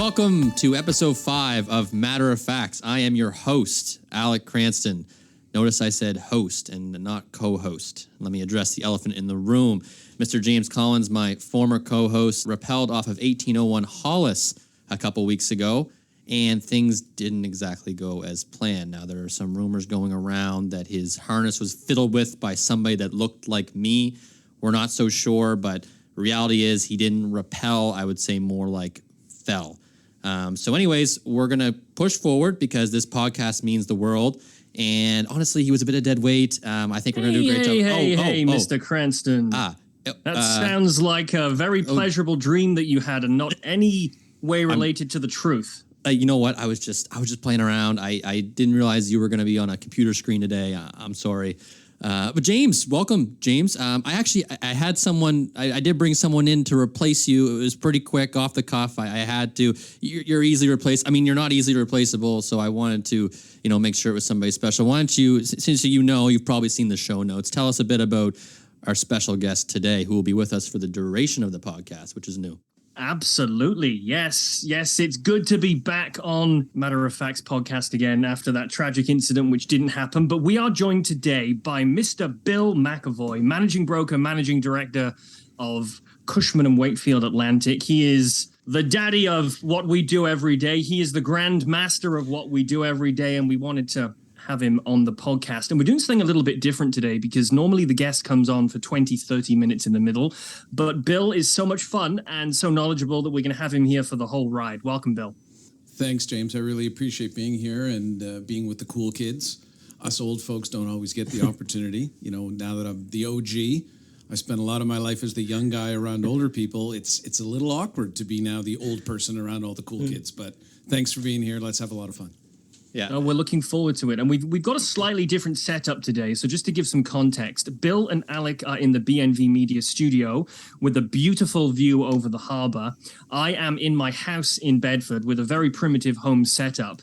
Welcome to episode 5 of Matter of Fax. I am your host, Alec Cranston. Notice I said host and not co-host. Let me address the elephant in the room. Mr. James Collins, my former co-host, rappelled off of 1801 Hollis a couple weeks ago, and things didn't exactly go as planned. Now, there are some rumors going around that his harness was fiddled with by somebody that looked like me. We're not so sure, but reality is he didn't rappel. I would say more like fell. So anyways, we're going to push forward because this podcast means the world. And honestly, he was a bit of dead weight. I think we're going to do a great job. Hey, Mr. Cranston. That sounds like a very pleasurable dream that you had and not any way related to the truth. You know what? I was just playing around. I didn't realize you were going to be on a computer screen today. I'm sorry. But James, welcome, James. I had someone, I did bring someone in to replace you. It was pretty quick, off the cuff. I had to. You're easily replaced. I mean, you're not easily replaceable, so I wanted to, make sure it was somebody special. Why don't you, since you've probably seen the show notes, tell us a bit about our special guest today who will be with us for the duration of the podcast, which is new. Absolutely. Yes. It's good to be back on Matter of Fax podcast again after that tragic incident, which didn't happen. But we are joined today by Mr. Bill MacAvoy, managing broker, managing director of Cushman and Wakefield Atlantic. He is the daddy of what we do every day. He is the grand master of what we do every day. And we wanted to have him on the podcast. And we're doing something a little bit different today because normally the guest comes on for 20, 30 minutes in the middle. But Bill is so much fun and so knowledgeable that we're going to have him here for the whole ride. Welcome, Bill. Thanks, James. I really appreciate being here and being with the cool kids. Us old folks don't always get the opportunity. Now that I'm the OG, I spent a lot of my life as the young guy around older people. It's a little awkward to be now the old person around all the cool kids. But thanks for being here. Let's have a lot of fun. Yeah, we're looking forward to it. And we've got a slightly different setup today. So just to give some context, Bill and Alec are in the BNV Media studio with a beautiful view over the harbor. I am in my house in Bedford with a very primitive home setup.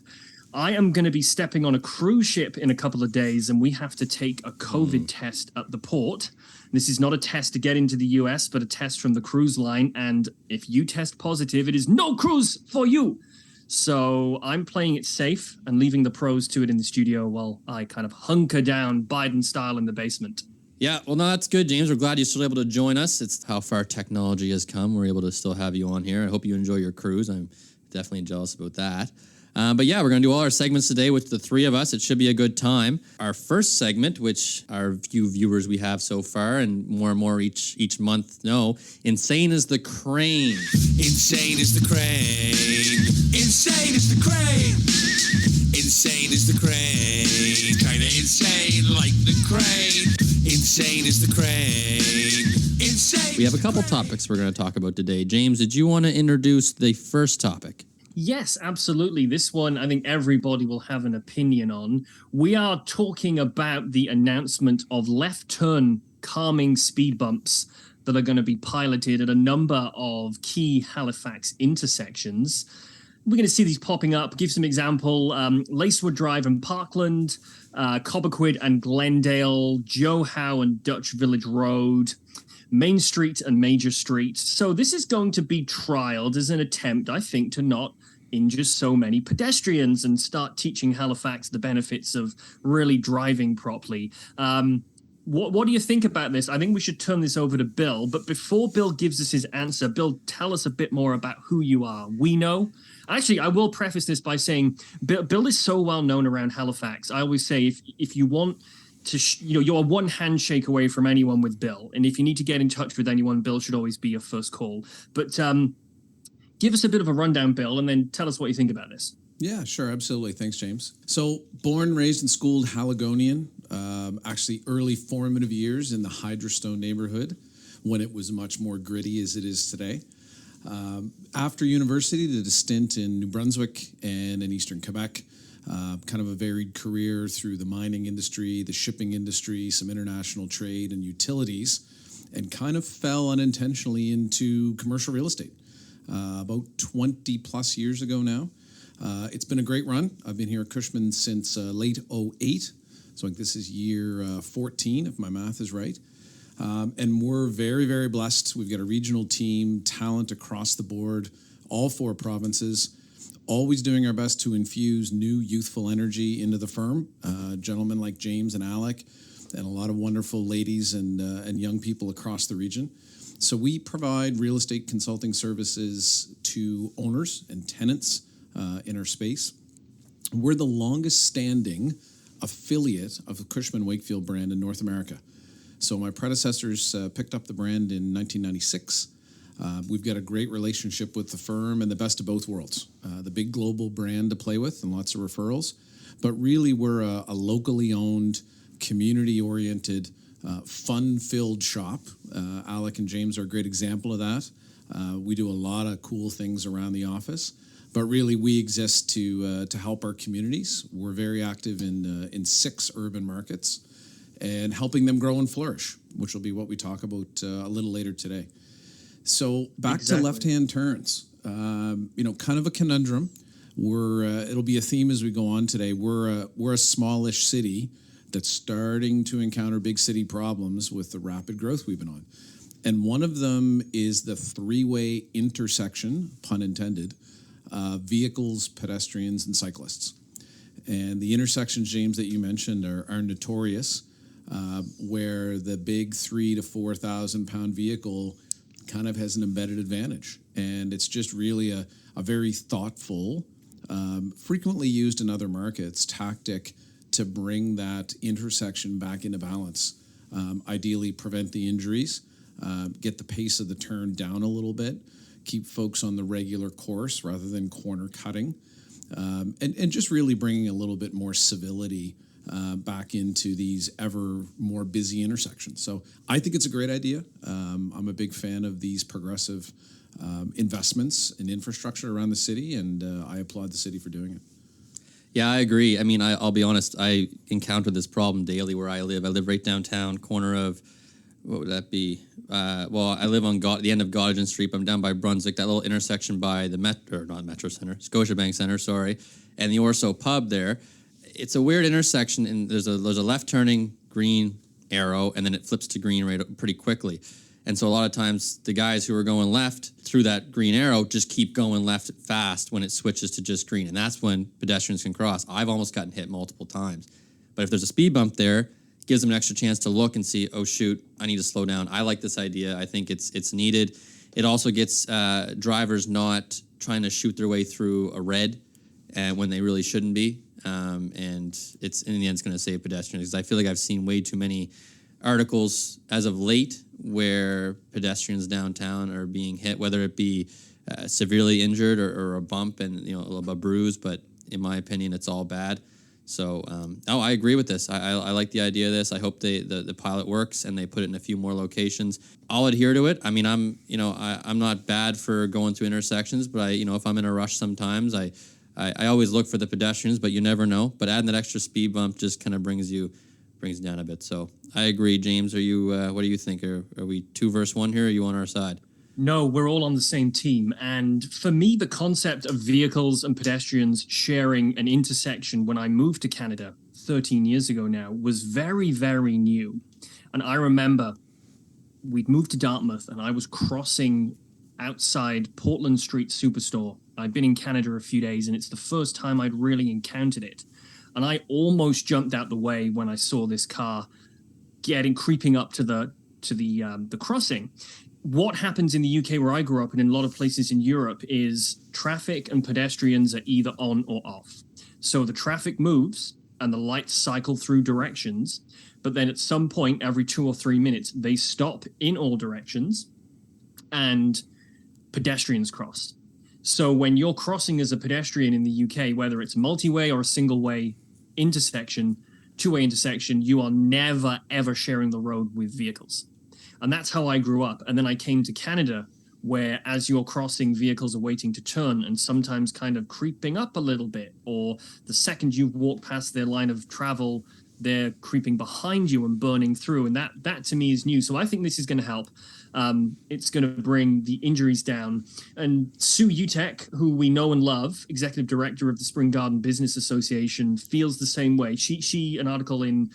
I am going to be stepping on a cruise ship in a couple of days, and we have to take a COVID test at the port. This is not a test to get into the US, but a test from the cruise line. And if you test positive, it is no cruise for you. So I'm playing it safe and leaving the pros to it in the studio while I kind of hunker down Biden style in the basement. Yeah, well, no, that's good, James. We're glad you're still able to join us. It's how far technology has come. We're able to still have you on here. I hope you enjoy your cruise. I'm definitely jealous about that. But yeah, we're going to do all our segments today with the three of us. It should be a good time. Our first segment, which our few viewers we have so far and more each month know, Insane is the Crane. Insane is the crane. Insane is the crane. Insane is the crane. Kinda insane like the crane. Insane is the crane. Insane. We have a couple topics we're going to talk about today. James, did you want to introduce the first topic? Yes, absolutely. This one, I think everybody will have an opinion on. We are talking about the announcement of left turn calming speed bumps that are going to be piloted at a number of key Halifax intersections. We're going to see these popping up. Give some example, Lacewood Drive and Parkland, Cobequid and Glendale, Joe Howe and Dutch Village Road, Main Street and Major Street. So this is going to be trialed as an attempt, I think, to not injure so many pedestrians and start teaching Halifax the benefits of really driving properly. What do you think about this? I think we should turn this over to Bill. But before Bill gives us his answer, Bill, tell us a bit more about who you are. We know. Actually, I will preface this by saying Bill is so well known around Halifax. I always say if you want to, you're one handshake away from anyone with Bill. And if you need to get in touch with anyone, Bill should always be your first call. But give us a bit of a rundown, Bill, and then tell us what you think about this. Yeah, sure. Absolutely. Thanks, James. So born, raised, and schooled Haligonian, actually early formative years in the Hydrostone neighborhood when it was much more gritty as it is today. After university, did a stint in New Brunswick and in Eastern Quebec. Kind of a varied career through the mining industry, the shipping industry, some international trade and utilities, and kind of fell unintentionally into commercial real estate about 20 plus years ago now. It's been a great run. I've been here at Cushman since late 08. So I think this is year 14, if my math is right. And we're very, very blessed. We've got a regional team, talent across the board, all 4 provinces, always doing our best to infuse new youthful energy into the firm. Gentlemen like James and Alec, and a lot of wonderful ladies and young people across the region. So we provide real estate consulting services to owners and tenants in our space. We're the longest standing affiliate of the Cushman Wakefield brand in North America. So my predecessors picked up the brand in 1996. We've got a great relationship with the firm and the best of both worlds. The big global brand to play with and lots of referrals. But really, we're a locally owned, community-oriented, fun-filled shop. Alec and James are a great example of that. We do a lot of cool things around the office. But really, we exist to help our communities. We're very active in 6 urban markets and helping them grow and flourish, which will be what we talk about a little later today. So back to left-hand turns, kind of a conundrum. It'll be a theme as we go on today. We're a smallish city that's starting to encounter big city problems with the rapid growth we've been on. And one of them is the 3-way intersection, pun intended, vehicles, pedestrians, and cyclists. And the intersections, James, that you mentioned are notorious, where the big 3,000 to 4,000 pound vehicle kind of has an embedded advantage. And it's just really a very thoughtful, frequently used in other markets, tactic to bring that intersection back into balance. Ideally prevent the injuries, get the pace of the turn down a little bit, keep folks on the regular course rather than corner cutting, and just really bringing a little bit more civility back into these ever more busy intersections. So I think it's a great idea. I'm a big fan of these progressive investments in infrastructure around the city, and I applaud the city for doing it. Yeah, I agree. I mean, I'll be honest, I encounter this problem daily where I live. I live right downtown, corner of, what would that be? I live on the end of Gottingen Street. I'm down by Brunswick, that little intersection by the Metro Center, Scotiabank Center, sorry, and the Orso Pub there. It's a weird intersection, and there's a left turning green arrow, and then it flips to green pretty quickly. And so a lot of times the guys who are going left through that green arrow just keep going left fast when it switches to just green. And that's when pedestrians can cross. I've almost gotten hit multiple times. But if there's a speed bump there, it gives them an extra chance to look and see, oh, shoot, I need to slow down. I like this idea. I think it's needed. It also gets drivers not trying to shoot their way through a red when they really shouldn't be. And it's in the end, it's going to save pedestrians. Because I feel like I've seen way too many articles as of late where pedestrians downtown are being hit, whether it be severely injured or a bump and a bruise. But in my opinion, it's all bad. So I agree with this. I like the idea of this. I hope the pilot works and they put it in a few more locations. I'll adhere to it. I mean, I'm not bad for going through intersections, but if I'm in a rush sometimes, I always look for the pedestrians, but you never know. But adding that extra speed bump just kind of brings down a bit. So I agree. James, are you? What do you think? Are we 2 versus 1 here? Or are you on our side? No, we're all on the same team. And for me, the concept of vehicles and pedestrians sharing an intersection when I moved to Canada 13 years ago now was very, very new. And I remember we'd moved to Dartmouth and I was crossing outside Portland Street Superstore. I'd been in Canada a few days and it's the first time I'd really encountered it. And I almost jumped out the way when I saw this car creeping up to the crossing. What happens in the UK where I grew up and in a lot of places in Europe is traffic and pedestrians are either on or off. So the traffic moves and the lights cycle through directions, but then at some point every 2 or 3 minutes, they stop in all directions and pedestrians cross. So when you're crossing as a pedestrian in the UK, whether it's a multi-way or a single-way intersection, 2-way intersection, you are never, ever sharing the road with vehicles. And that's how I grew up. And then I came to Canada, where as you're crossing, vehicles are waiting to turn and sometimes kind of creeping up a little bit. Or the second you walk past their line of travel, they're creeping behind you and burning through. And that to me is new. So I think this is going to help. It's going to bring the injuries down. And Sue Utek, who we know and love, executive director of the Spring Garden Business Association, feels the same way. She an article in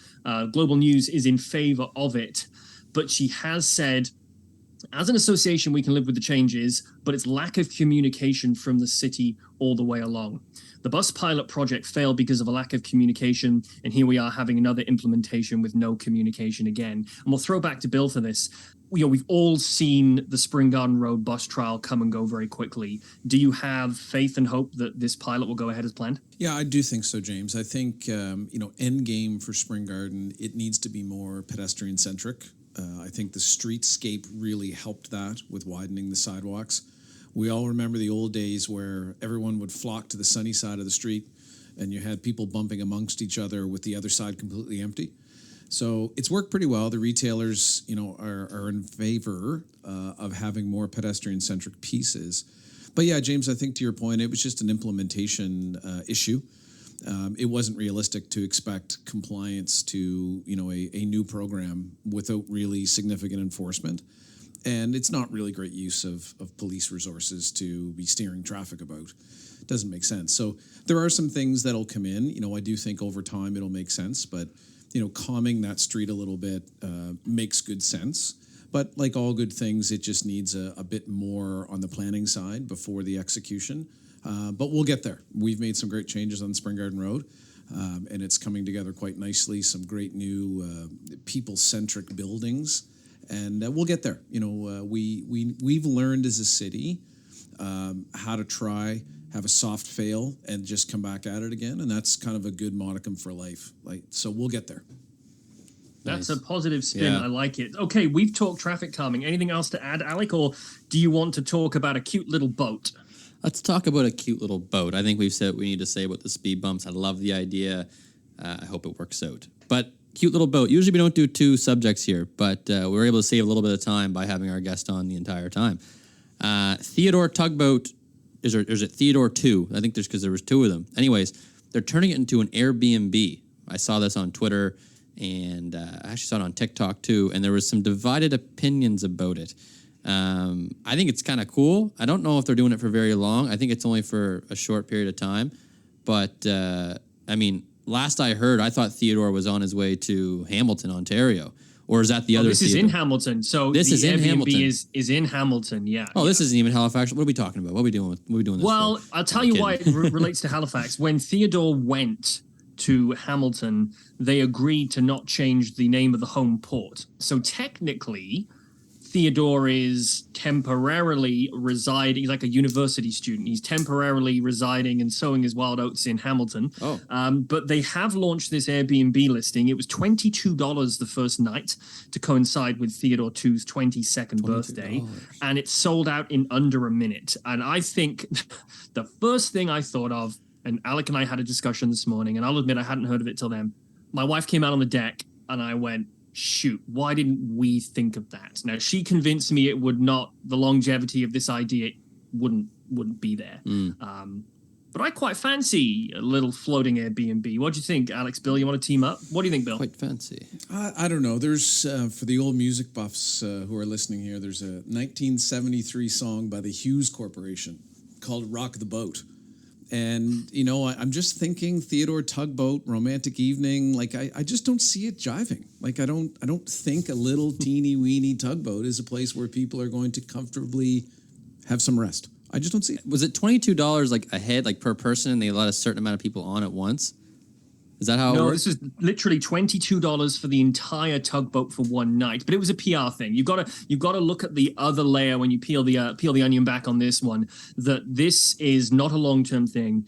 Global News is in favor of it. But she has said As an association, we can live with the changes, but it's lack of communication from the city all the way along. The bus pilot project failed because of a lack of communication, and here we are having another implementation with no communication again. And we'll throw back to Bill for this. We've all seen the Spring Garden Road bus trial come and go very quickly. Do you have faith and hope that this pilot will go ahead as planned? Yeah, I do think so, James. I think, end game for Spring Garden, it needs to be more pedestrian-centric. I think the streetscape really helped that with widening the sidewalks. We all remember the old days where everyone would flock to the sunny side of the street and you had people bumping amongst each other with the other side completely empty. So it's worked pretty well. The retailers, are in favor of having more pedestrian-centric pieces. But yeah, James, I think to your point, it was just an implementation issue. It wasn't realistic to expect compliance to, a new program without really significant enforcement. And it's not really great use of police resources to be steering traffic about. It doesn't make sense. So there are some things that'll come in. I do think over time it'll make sense, but calming that street a little bit makes good sense. But like all good things, it just needs a bit more on the planning side before the execution. But we'll get there. We've made some great changes on Spring Garden Road, and it's coming together quite nicely. Some great new people-centric buildings, and we'll get there. We've learned as a city how to try, have a soft fail, and just come back at it again, and that's kind of a good modicum for life. So we'll get there. That's Nice. a positive spin. Yeah. I like it. Okay, we've talked traffic calming. Anything else to add, Alec, or do you want to talk about a cute little boat? Let's talk about a cute little boat. I think we've said what we need to say about the speed bumps. I love the idea. I hope it works out. But cute little boat. Usually we don't do two subjects here, but we were able to save a little bit of time by having our guest on the entire time. Theodore Tugboat, is it Theodore 2? I think because there was two of them. Anyways, they're turning it into an Airbnb. I saw this on Twitter, and I actually saw it on TikTok too, and there was some divided opinions about it. I think it's kind of cool. I don't know if they're doing it for very long. I think it's only for a short period of time. But, last I heard, I thought Theodore was on his way to Hamilton, Ontario. Or is that the other This Theodore? is in Hamilton. So This the is in Airbnb Hamilton. is in Hamilton, yeah. Oh, this isn't even Halifax. What are we talking about? What are we doing this Well, for? I'll tell you why it relates to Halifax. When Theodore went to Hamilton, they agreed to not change the name of the home port. So technically, Theodore is temporarily residing. He's like a university student. He's temporarily residing and sowing his wild oats in Hamilton. Oh. But they have launched this Airbnb listing. It was $22 the first night to coincide with Theodore 2's 22nd birthday. And it sold out in under a minute. And I think the first thing I thought of, and Alec and I had a discussion this morning, and I'll admit I hadn't heard of it till then. My wife came out on the deck and I went, shoot, why didn't we think of that? Now, she convinced me it would not, the longevity of this idea wouldn't be there. But I quite fancy a little floating Airbnb. What do you think, Alex? Bill, you want to team up? What do you think, Bill? Quite fancy. I don't know. There's, for the old music buffs who are listening here, there's a 1973 song by the Hughes Corporation called Rock the Boat. And, I'm just thinking Theodore Tugboat, romantic evening. Like, I just don't see it jiving. Like, I don't think a little teeny weeny tugboat is a place where people are going to comfortably have some rest. I just don't see it. Was it $22 like a head, like per person, and they let a certain amount of people on at once? Is that how it No, works? this is literally $22 for the entire tugboat for one night. But it was a PR thing. You've got to look at the other layer when you peel the onion back on this one. That this is not a long-term thing.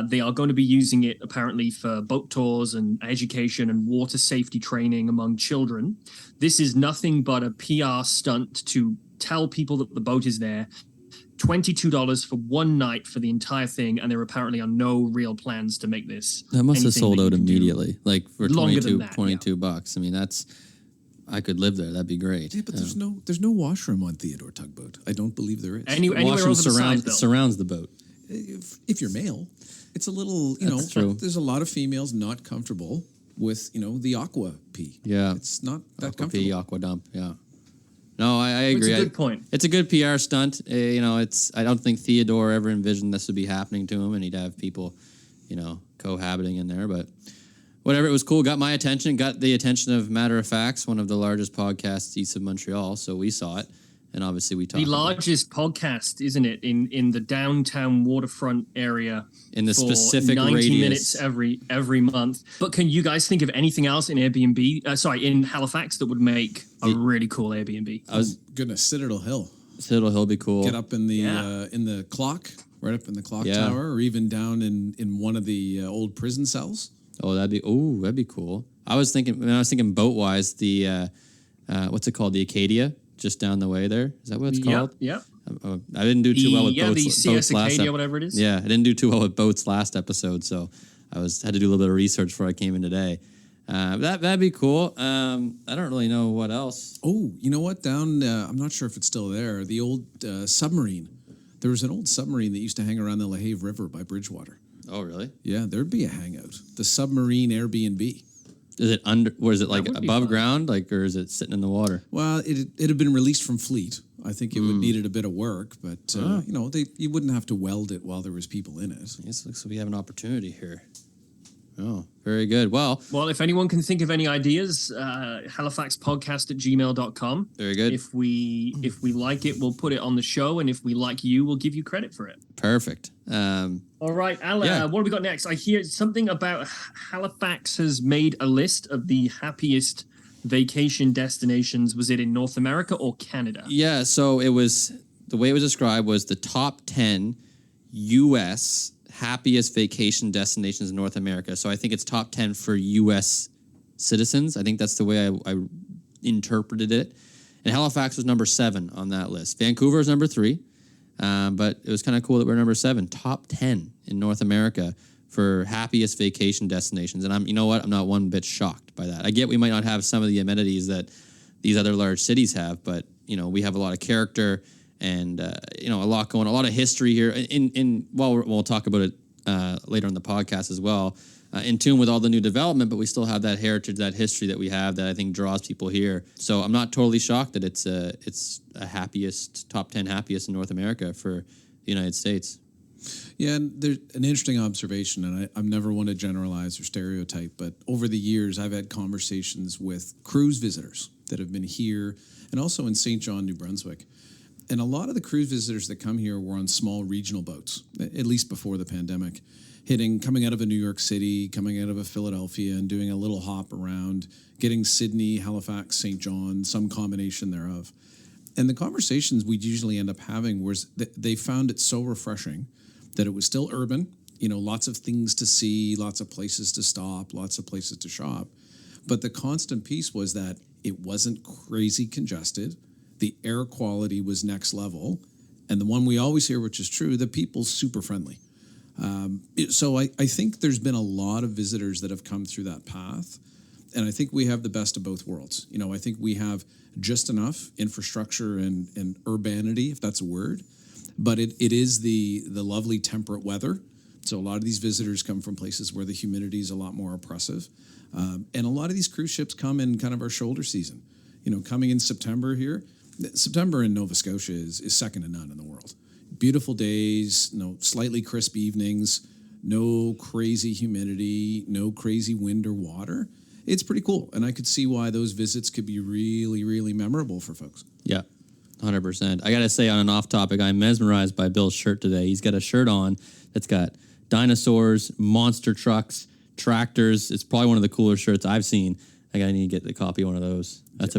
They are going to be using it apparently for boat tours and education and water safety training among children. This is nothing but a PR stunt to tell people that the boat is there. $22 for one night for the entire thing, and there apparently are no real plans to make this. That must have anything sold that you out can do. immediately, like for Longer 22, than that, 22 bucks. I mean, I could live there. That'd be great. Yeah, but there's no washroom on Theodore Tugboat. I don't believe there is. Anywhere Washroom over the sides, Bill. surrounds the boat. If you're male, it's a little, That's true. There's a lot of females not comfortable with, the aqua pee. Yeah. It's not that Aqua comfortable. pee, aqua dump. Yeah. No, I It's agree. a good point. It's a good PR stunt. I don't think Theodore ever envisioned this would be happening to him, and he'd have people, cohabiting in there. But whatever, it was cool. Got my attention. Got the attention of Matter of Fax, one of the largest podcasts east of Montreal. So we saw it, And obviously we talk the largest podcast, isn't it, in the downtown waterfront area in the for specific 90 radius. minutes every month. But can you guys think of anything else in in Halifax that would make a really cool Airbnb? Goodness, Citadel Hill. Citadel Hill be cool. Get up in the clock, right up in the clock Yeah. tower, or even down in one of the old prison cells. Oh, that'd be cool. I was thinking boat wise, the what's it called? The Acadia, just down the way there. Is that what it's called? Yeah. I didn't do too well with boats. The CS boats Acadia, whatever it is. Yeah, I didn't do too well with boats last episode, so I had to do a little bit of research before I came in today. That'd be cool. I don't really know what else. Oh, you know what? Down, I'm not sure if it's still there. The old submarine. There was an old submarine that used to hang around the LaHave River by Bridgewater. Oh, really? Yeah, there'd be a hangout. The submarine Airbnb. Is it like would be above fun. ground, or is it sitting in the water? Well, it had been released from Fleet. I think it would needed a bit of work, but you wouldn't have to weld it while there was people in it. Yes, looks like we have an opportunity here. Oh, very good. Well, If anyone can think of any ideas, halifaxpodcast@gmail.com. very good. If we like it, we'll put it on the show, and if we like you, we'll give you credit for it. Perfect. All right, Alan, Yeah. what have we got next? I hear something about Halifax has made a list of the happiest vacation destinations. Was it in North America or Canada? Yeah, so the way it was described was the top 10 U.S. happiest vacation destinations in North America. So I think it's top 10 for U.S. citizens. I think that's the way I interpreted it. And Halifax was number 7 on that list. Vancouver is number 3. But it was kind of cool that we're number 7, top 10 in North America for happiest vacation destinations. And I'm not one bit shocked by that. I get we might not have some of the amenities that these other large cities have, but we have a lot of character and a lot a lot of history here. We'll talk about it later in the podcast as well. In tune with all the new development, but we still have that heritage, that history that we have that I think draws people here. So I'm not totally shocked that it's a top 10 happiest in North America for the United States. Yeah, and there's an interesting observation, and I'm never one to generalize or stereotype, but over the years, I've had conversations with cruise visitors that have been here and also in St. John, New Brunswick. And a lot of the cruise visitors that come here were on small regional boats, at least before the pandemic, coming out of a New York City, coming out of a Philadelphia, and doing a little hop around, getting Sydney, Halifax, St. John, some combination thereof. And the conversations we'd usually end up having was that they found it so refreshing that it was still urban, lots of things to see, lots of places to stop, lots of places to shop. But the constant piece was that it wasn't crazy congested. The air quality was next level. And the one we always hear, which is true, the people's super friendly. So I think there's been a lot of visitors that have come through that path. And I think we have the best of both worlds. I think we have just enough infrastructure and urbanity, if that's a word. But it is the lovely temperate weather. So a lot of these visitors come from places where the humidity is a lot more oppressive. And a lot of these cruise ships come in kind of our shoulder season. Coming in September here. September in Nova Scotia is second to none in the world. Beautiful days, slightly crisp evenings, no crazy humidity, no crazy wind or water. It's pretty cool. And I could see why those visits could be really, really memorable for folks. Yeah, 100%. I got to say, on an off topic, I'm mesmerized by Bill's shirt today. He's got a shirt on that's got dinosaurs, monster trucks, tractors. It's probably one of the cooler shirts I've seen. I need to get a copy of one of those. That's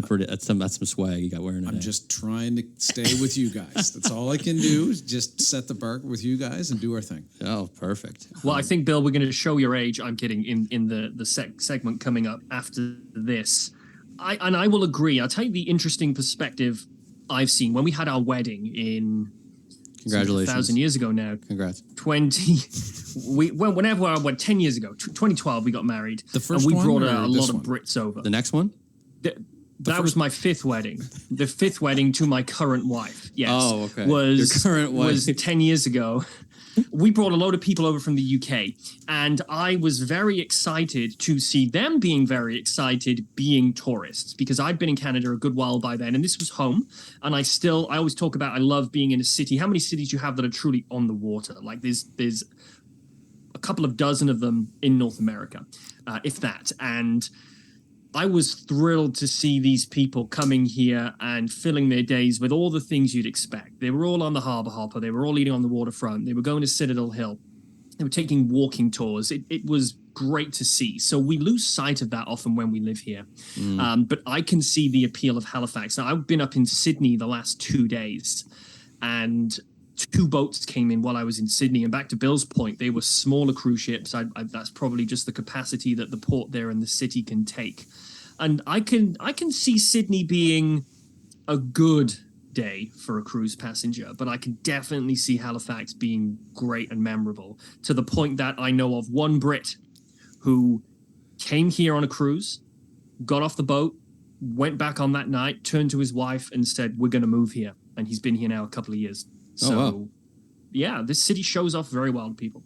some swag you got wearing today. I'm just trying to stay with you guys. That's all I can do is just set the bar with you guys and do our thing. Oh, perfect. Well, I think, Bill, we're going to show your age. I'm kidding. In the segment coming up after this, I will agree. I'll tell you the interesting perspective I've seen when we had our wedding in. Congratulations. 1,000 years ago now. Congrats. 10 years ago, 2012, we got married. The first and we one brought or a this lot one? of Brits over. The next one? That was my 5th wedding. The 5th wedding to my current wife. Yes. Oh, okay. Was, Your current wife. Was 10 years ago. We brought a load of people over from the UK, and I was very excited to see them being very excited being tourists, because I'd been in Canada a good while by then, and this was home. And I always talk about, I love being in a city. How many cities you have that are truly on the water? Like there's a couple of dozen of them in North America, if that. And I was thrilled to see these people coming here and filling their days with all the things you'd expect. They were all on the Harbour Hopper. They were all eating on the waterfront. They were going to Citadel Hill. They were taking walking tours. It was great to see. So we lose sight of that often when we live here. But I can see the appeal of Halifax. Now, I've been up in Sydney the last 2 days, and 2 boats came in while I was in Sydney. And back to Bill's point, they were smaller cruise ships. That's probably just the capacity that the port there and the city can take. And I can see Sydney being a good day for a cruise passenger, but I can definitely see Halifax being great and memorable, to the point that I know of one Brit who came here on a cruise, got off the boat, went back on that night, turned to his wife and said, "We're going to move here." And he's been here now a couple of years. So, wow. Yeah, this city shows off very well to people.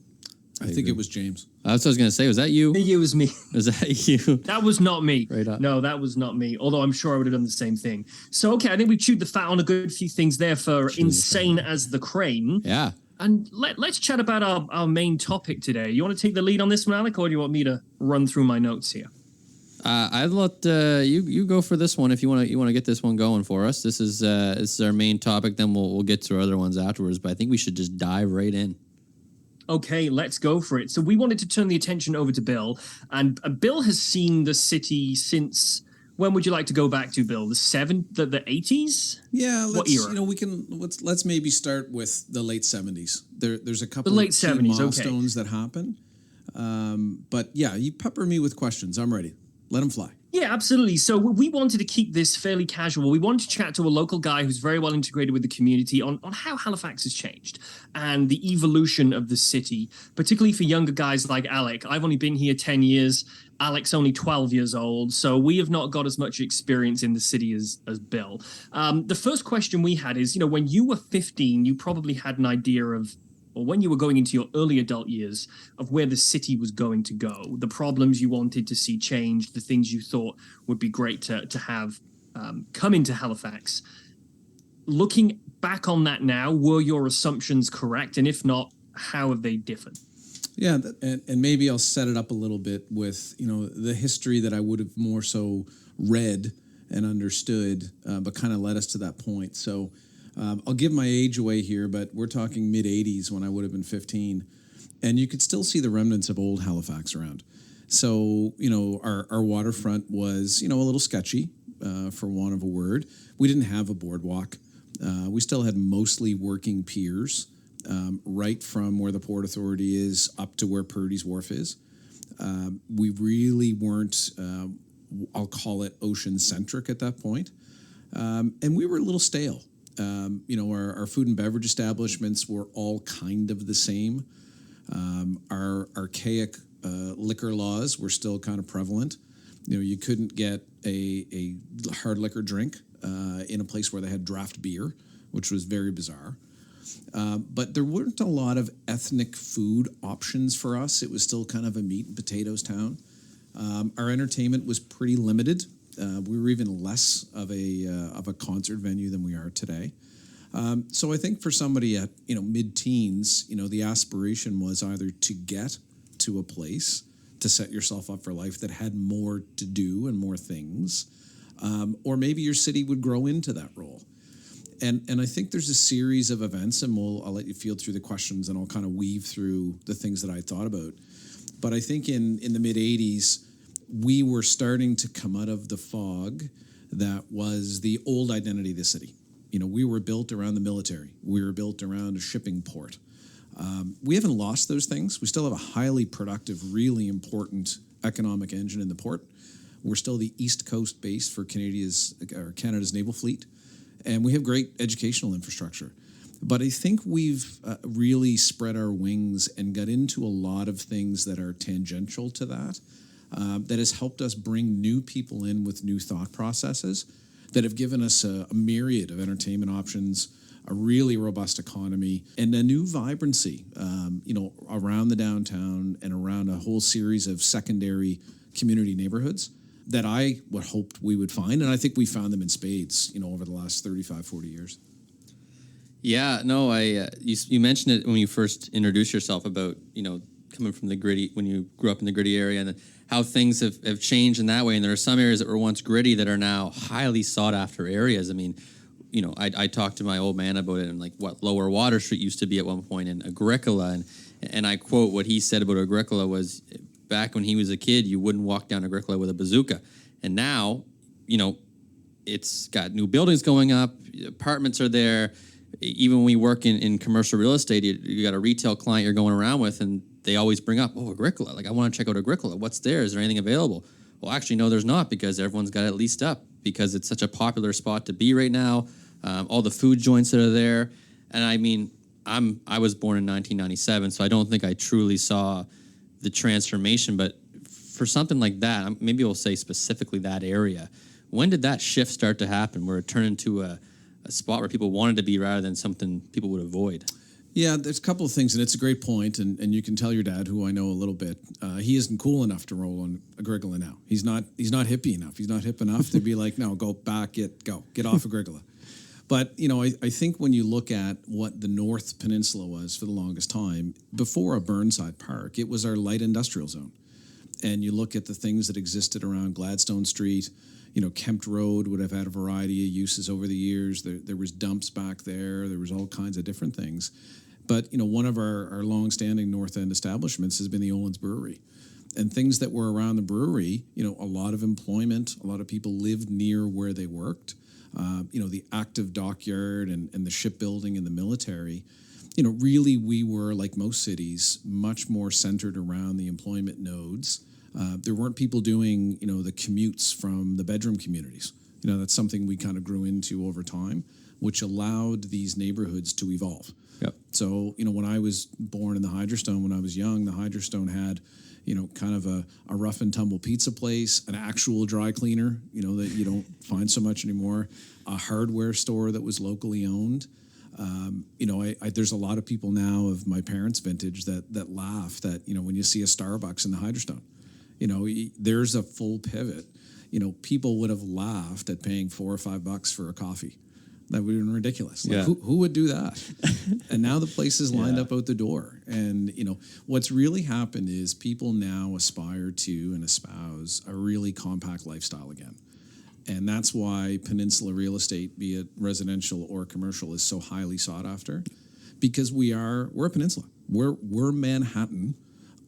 I think it was James. That's what I was going to say. Was that you? It was me. Was that you? That was not me. Right on. No, that was not me. Although I'm sure I would have done the same thing. So, okay, I think we chewed the fat on a good few things there for Insane as the Crane. Yeah. And let's chat about our main topic today. You want to take the lead on this one, Alec, or do you want me to run through my notes here? I'd let you go for this one if you want to get this one going for us. This is our main topic. Then we'll get to our other ones afterwards. But I think we should just dive right in. Okay, let's go for it. So we wanted to turn the attention over to Bill, and Bill has seen the city since. When would you like to go back to, Bill? The 80s? Yeah, what era? Let's maybe start with the late 70s. There's a couple the late of key 70s, milestones that happen. But yeah, you pepper me with questions. I'm ready. Let them fly. Yeah, absolutely. So we wanted to keep this fairly casual. We wanted to chat to a local guy who's very well integrated with the community on how Halifax has changed and the evolution of the city, particularly for younger guys like Alec. I've only been here 10 years. Alec's only 12 years old, so we have not got as much experience in the city as Bill. The first question we had is, when you were 15, you probably had an idea of, or when you were going into your early adult years, of where the city was going to go, the problems you wanted to see change, the things you thought would be great to have come into Halifax. Looking back on that now, were your assumptions correct? And if not, how have they differed? Yeah, and maybe I'll set it up a little bit with, the history that I would have more so read and understood, but kind of led us to that point. So I'll give my age away here, but we're talking mid-'80s when I would have been 15. And you could still see the remnants of old Halifax around. So, our waterfront was, a little sketchy, for want of a word. We didn't have a boardwalk. We still had mostly working piers, right from where the Port Authority is up to where Purdy's Wharf is. We really weren't, I'll call it ocean-centric at that point. And we were a little stale. Our food and beverage establishments were all kind of the same. Our archaic liquor laws were still kind of prevalent. You couldn't get a hard liquor drink in a place where they had draft beer, which was very bizarre. But there weren't a lot of ethnic food options for us. It was still kind of a meat and potatoes town. Our entertainment was pretty limited. We were even less of a concert venue than we are today. So I think for somebody at mid-teens, the aspiration was either to get to a place to set yourself up for life that had more to do and more things, or maybe your city would grow into that role. And I think there's a series of events, and I'll let you field through the questions, and I'll kind of weave through the things that I thought about. But I think in the mid-'80s, we were starting to come out of the fog that was the old identity of the city. We were built around the military. We were built around a shipping port. We haven't lost those things. We still have a highly productive, really important economic engine in the port. We're still the East Coast base for Canada's naval fleet. And we have great educational infrastructure. But I think we've really spread our wings and got into a lot of things that are tangential to that. That has helped us bring new people in with new thought processes that have given us a myriad of entertainment options, a really robust economy, and a new vibrancy, around the downtown and around a whole series of secondary community neighborhoods that I would hope we would find. And I think we found them in spades, over the last 35, 40 years. Yeah, no, you mentioned it when you first introduced yourself about, coming from the gritty, when you grew up in the gritty area, and how things have changed in that way. And there are some areas that were once gritty that are now highly sought after areas. I mean, I talked to my old man about it, and like what Lower Water Street used to be at one point in Agricola, and I quote what he said about Agricola was, back when he was a kid, you wouldn't walk down Agricola with a bazooka, and now, it's got new buildings going up, apartments are there. Even when we work in commercial real estate, you got a retail client you're going around with, and they always bring up, Agricola. Like, I want to check out Agricola. What's there? Is there anything available? Well, actually, no, there's not, because everyone's got it leased up, because it's such a popular spot to be right now. All the food joints that are there. And I mean, I was born in 1997, so I don't think I truly saw the transformation. But for something like that, maybe we'll say specifically that area, when did that shift start to happen, where it turned into a spot where people wanted to be rather than something people would avoid? Yeah, there's a couple of things, and it's a great point, and you can tell your dad, who I know a little bit, he isn't cool enough to roll on Agricola now. He's not hippie enough. He's not hip enough to be like, no, go back, get off Agricola. But, I think when you look at what the North Peninsula was for the longest time, before a Burnside Park, it was our light industrial zone. And you look at the things that existed around Gladstone Street, Kempt Road would have had a variety of uses over the years. There was dumps back there. There was all kinds of different things. But, one of our long-standing North End establishments has been the Olin's Brewery. And things that were around the brewery, a lot of employment, a lot of people lived near where they worked. The active dockyard and the shipbuilding and the military. Really we were, like most cities, much more centered around the employment nodes. There weren't people doing, the commutes from the bedroom communities. That's something we kind of grew into over time, which allowed these neighborhoods to evolve. Yep. So, when I was born in the Hydrostone, when I was young, the Hydrostone had, kind of a rough and tumble pizza place, an actual dry cleaner, that you don't find so much anymore, a hardware store that was locally owned. There's a lot of people now of my parents' vintage that laugh that, when you see a Starbucks in the Hydrostone, there's a full pivot. People would have laughed at paying $4 or $5 for a coffee. That would have been ridiculous. Like, yeah. who would do that? And now the place is lined up out the door. And, what's really happened is people now aspire to and espouse a really compact lifestyle again. And that's why peninsula real estate, be it residential or commercial, is so highly sought after. Because we're a peninsula. We're Manhattan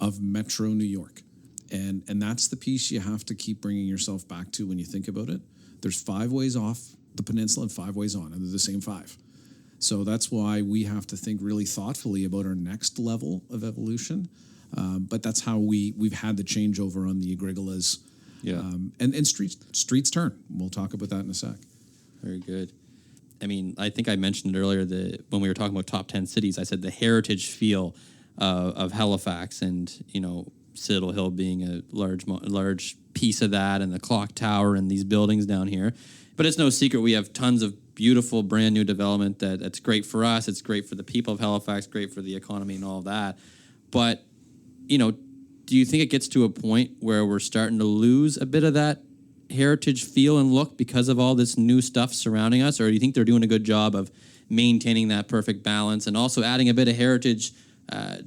of Metro New York. And that's the piece you have to keep bringing yourself back to when you think about it. There's 5 ways off the peninsula and 5 ways on, and they're the same 5. So that's why we have to think really thoughtfully about our next level of evolution. But that's how we've had the changeover on the Agricolas. Yeah. And streets turn. We'll talk about that in a sec. Very good. I mean, I think I mentioned it earlier that when we were talking about top 10 cities, I said the heritage feel of Halifax, and Citadel Hill being a large piece of that, and the clock tower and these buildings down here. But it's no secret we have tons of beautiful brand new development that's great for us. It's great for the people of Halifax, great for the economy and all of that. But, do you think it gets to a point where we're starting to lose a bit of that heritage feel and look because of all this new stuff surrounding us? Or do you think they're doing a good job of maintaining that perfect balance and also adding a bit of heritage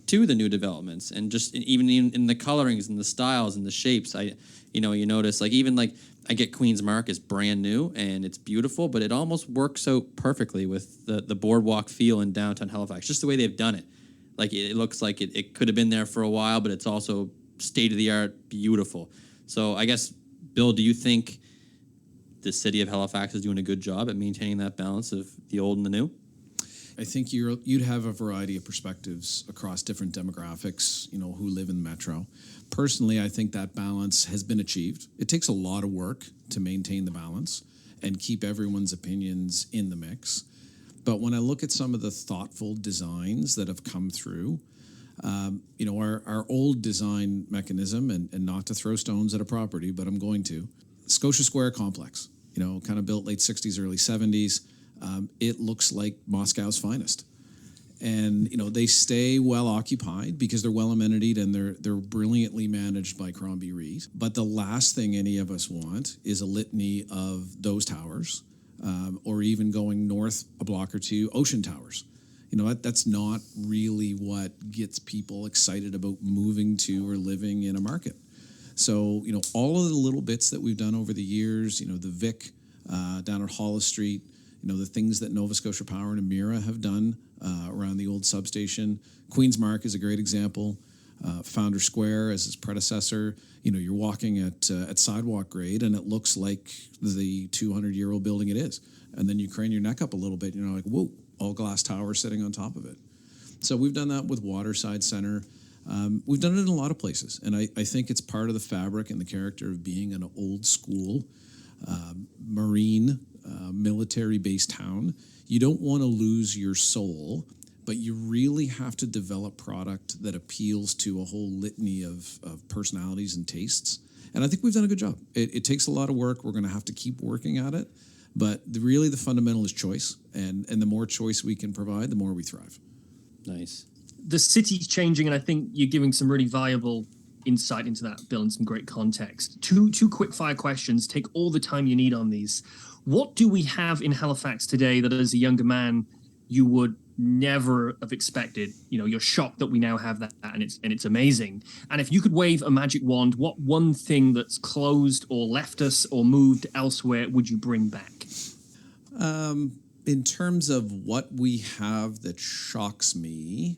to the new developments, and just even in the colorings and the styles and the shapes? You notice I get Queen's Mark is brand new and it's beautiful, but it almost works out perfectly with the boardwalk feel in downtown Halifax, just the way they've done it. Like it looks like it could have been there for a while, but it's also state of the art, beautiful. So I guess, Bill, do you think the city of Halifax is doing a good job at maintaining that balance of the old and the new? I think you'd have a variety of perspectives across different demographics, who live in the metro. Personally, I think that balance has been achieved. It takes a lot of work to maintain the balance and keep everyone's opinions in the mix. But when I look at some of the thoughtful designs that have come through, our old design mechanism, and not to throw stones at a property, but I'm going to, Scotia Square complex, kind of built late 60s, early 70s. It looks like Moscow's finest. And, they stay well occupied because they're well amenitied and they're brilliantly managed by Crombie Reed. But the last thing any of us want is a litany of those towers, or even going north a block or two, Ocean Towers. That's not really what gets people excited about moving to or living in a market. So, all of the little bits that we've done over the years, the Vic down at Hollis Street, the things that Nova Scotia Power and Emira have done around the old substation. Queen's Mark is a great example. Founder Square as its predecessor. You're walking at sidewalk grade and it looks like the 200-year-old building it is. And then you crane your neck up a little bit and you're like, whoa, all glass tower sitting on top of it. So we've done that with Waterside Center. We've done it in a lot of places. And I think it's part of the fabric and the character of being an old school marine military-based town. You don't want to lose your soul, but you really have to develop product that appeals to a whole litany of personalities and tastes. And I think we've done a good job. It takes a lot of work. We're going to have to keep working at it. But really the fundamental is choice. And the more choice we can provide, the more we thrive. Nice. The city's changing, and I think you're giving some really valuable insight into that, Bill, and some great context. Two quick fire questions. Take all the time you need on these. What do we have in Halifax today that as a younger man you would never have expected? You're shocked that we now have that, and it's amazing. And if you could wave a magic wand, what one thing that's closed or left us or moved elsewhere would you bring back? In terms of what we have that shocks me,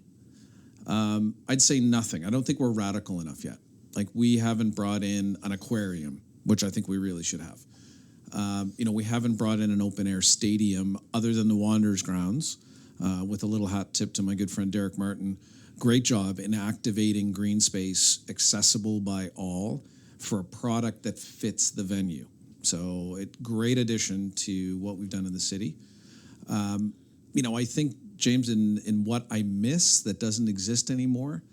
I'd say nothing. I don't think we're radical enough yet. Like, we haven't brought in an aquarium, which I think we really should have. We haven't brought in an open-air stadium other than the Wanderers grounds, with a little hat tip to my good friend Derek Martin. Great job in activating green space, accessible by all, for a product that fits the venue. So great addition to what we've done in the city. I think, James, in what I miss that doesn't exist anymore,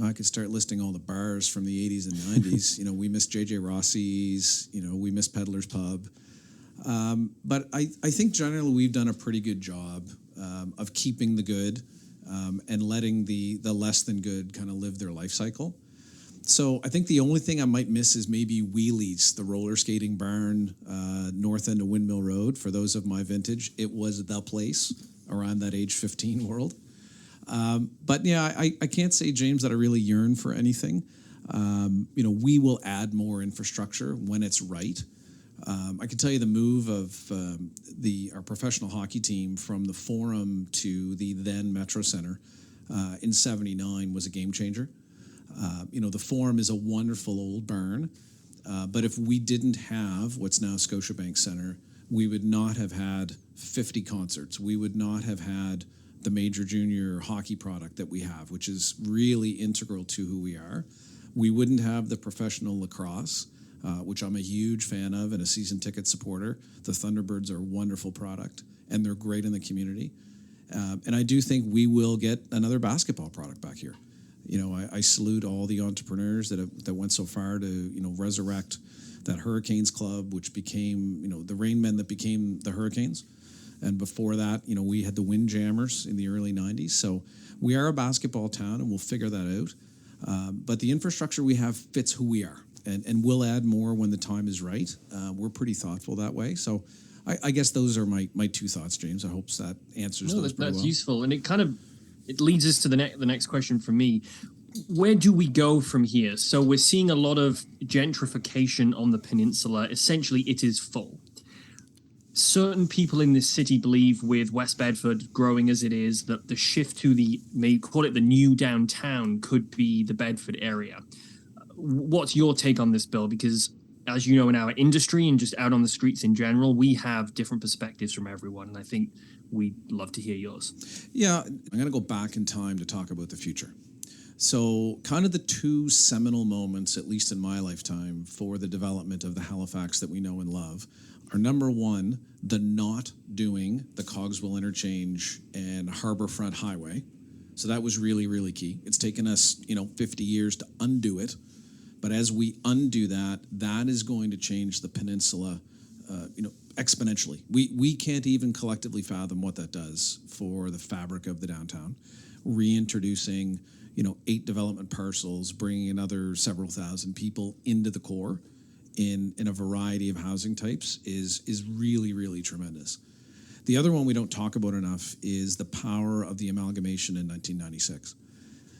I could start listing all the bars from the 80s and 90s. We miss J.J. Rossi's, we miss Peddler's Pub. But I think generally we've done a pretty good job of keeping the good and letting the less than good kind of live their life cycle. So I think the only thing I might miss is maybe Wheelies, the roller skating barn north end of Windmill Road. For those of my vintage, it was the place around that age 15 world. But yeah, I can't say, James, that I really yearn for anything. We will add more infrastructure when it's right. I can tell you the move of our professional hockey team from the Forum to the then Metro Center in '79 was a game changer. The Forum is a wonderful old barn, but if we didn't have what's now Scotiabank Center, we would not have had 50 concerts. We would not have had the major junior hockey product that we have, which is really integral to who we are. We wouldn't have the professional lacrosse, which I'm a huge fan of and a season ticket supporter. The Thunderbirds are a wonderful product, and they're great in the community. And I do think we will get another basketball product back here. I salute all the entrepreneurs that went so far to, resurrect that Hurricanes club, which became, the Rainmen that became the Hurricanes. And before that, we had the Windjammers in the early 90s. So we are a basketball town, and we'll figure that out. But the infrastructure we have fits who we are. And we'll add more when the time is right. We're pretty thoughtful that way. So I guess those are my two thoughts, James. I hope that answers those pretty well. That's useful. And it leads us to the next question for me. Where do we go from here? So we're seeing a lot of gentrification on the peninsula. Essentially, it is full. Certain people in this city believe, with West Bedford growing as it is, that the shift to may call it the new downtown could be the Bedford area. What's your take on this, Bill? Because as you know, in our industry and just out on the streets in general, we have different perspectives from everyone. And I think we'd love to hear yours. Yeah, I'm going to go back in time to talk about the future. So kind of the two seminal moments, at least in my lifetime, for the development of the Halifax that we know and love are, number one, the not doing the Cogswell Interchange and Harbourfront Highway. So that was really, really key. It's taken us, 50 years to undo it. But as we undo that, that is going to change the peninsula, exponentially. We can't even collectively fathom what that does for the fabric of the downtown. Reintroducing, 8 development parcels, bringing another several thousand people into the core in a variety of housing types is really, really tremendous. The other one we don't talk about enough is the power of the amalgamation in 1996.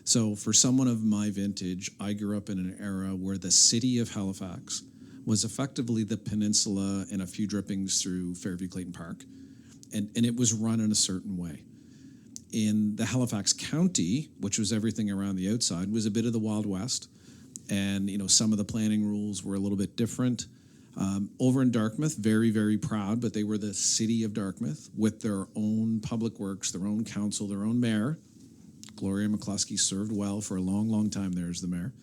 So for someone of my vintage, I grew up in an era where the city of Halifax was effectively the peninsula and a few drippings through Fairview Clayton Park. And it was run in a certain way. In the Halifax County, which was everything around the outside, was a bit of the Wild West. And, some of the planning rules were a little bit different. Over in Dartmouth, very, very proud, but they were the city of Dartmouth with their own public works, their own council, their own mayor. Gloria McCluskey served well for a long, long time there as the mayor.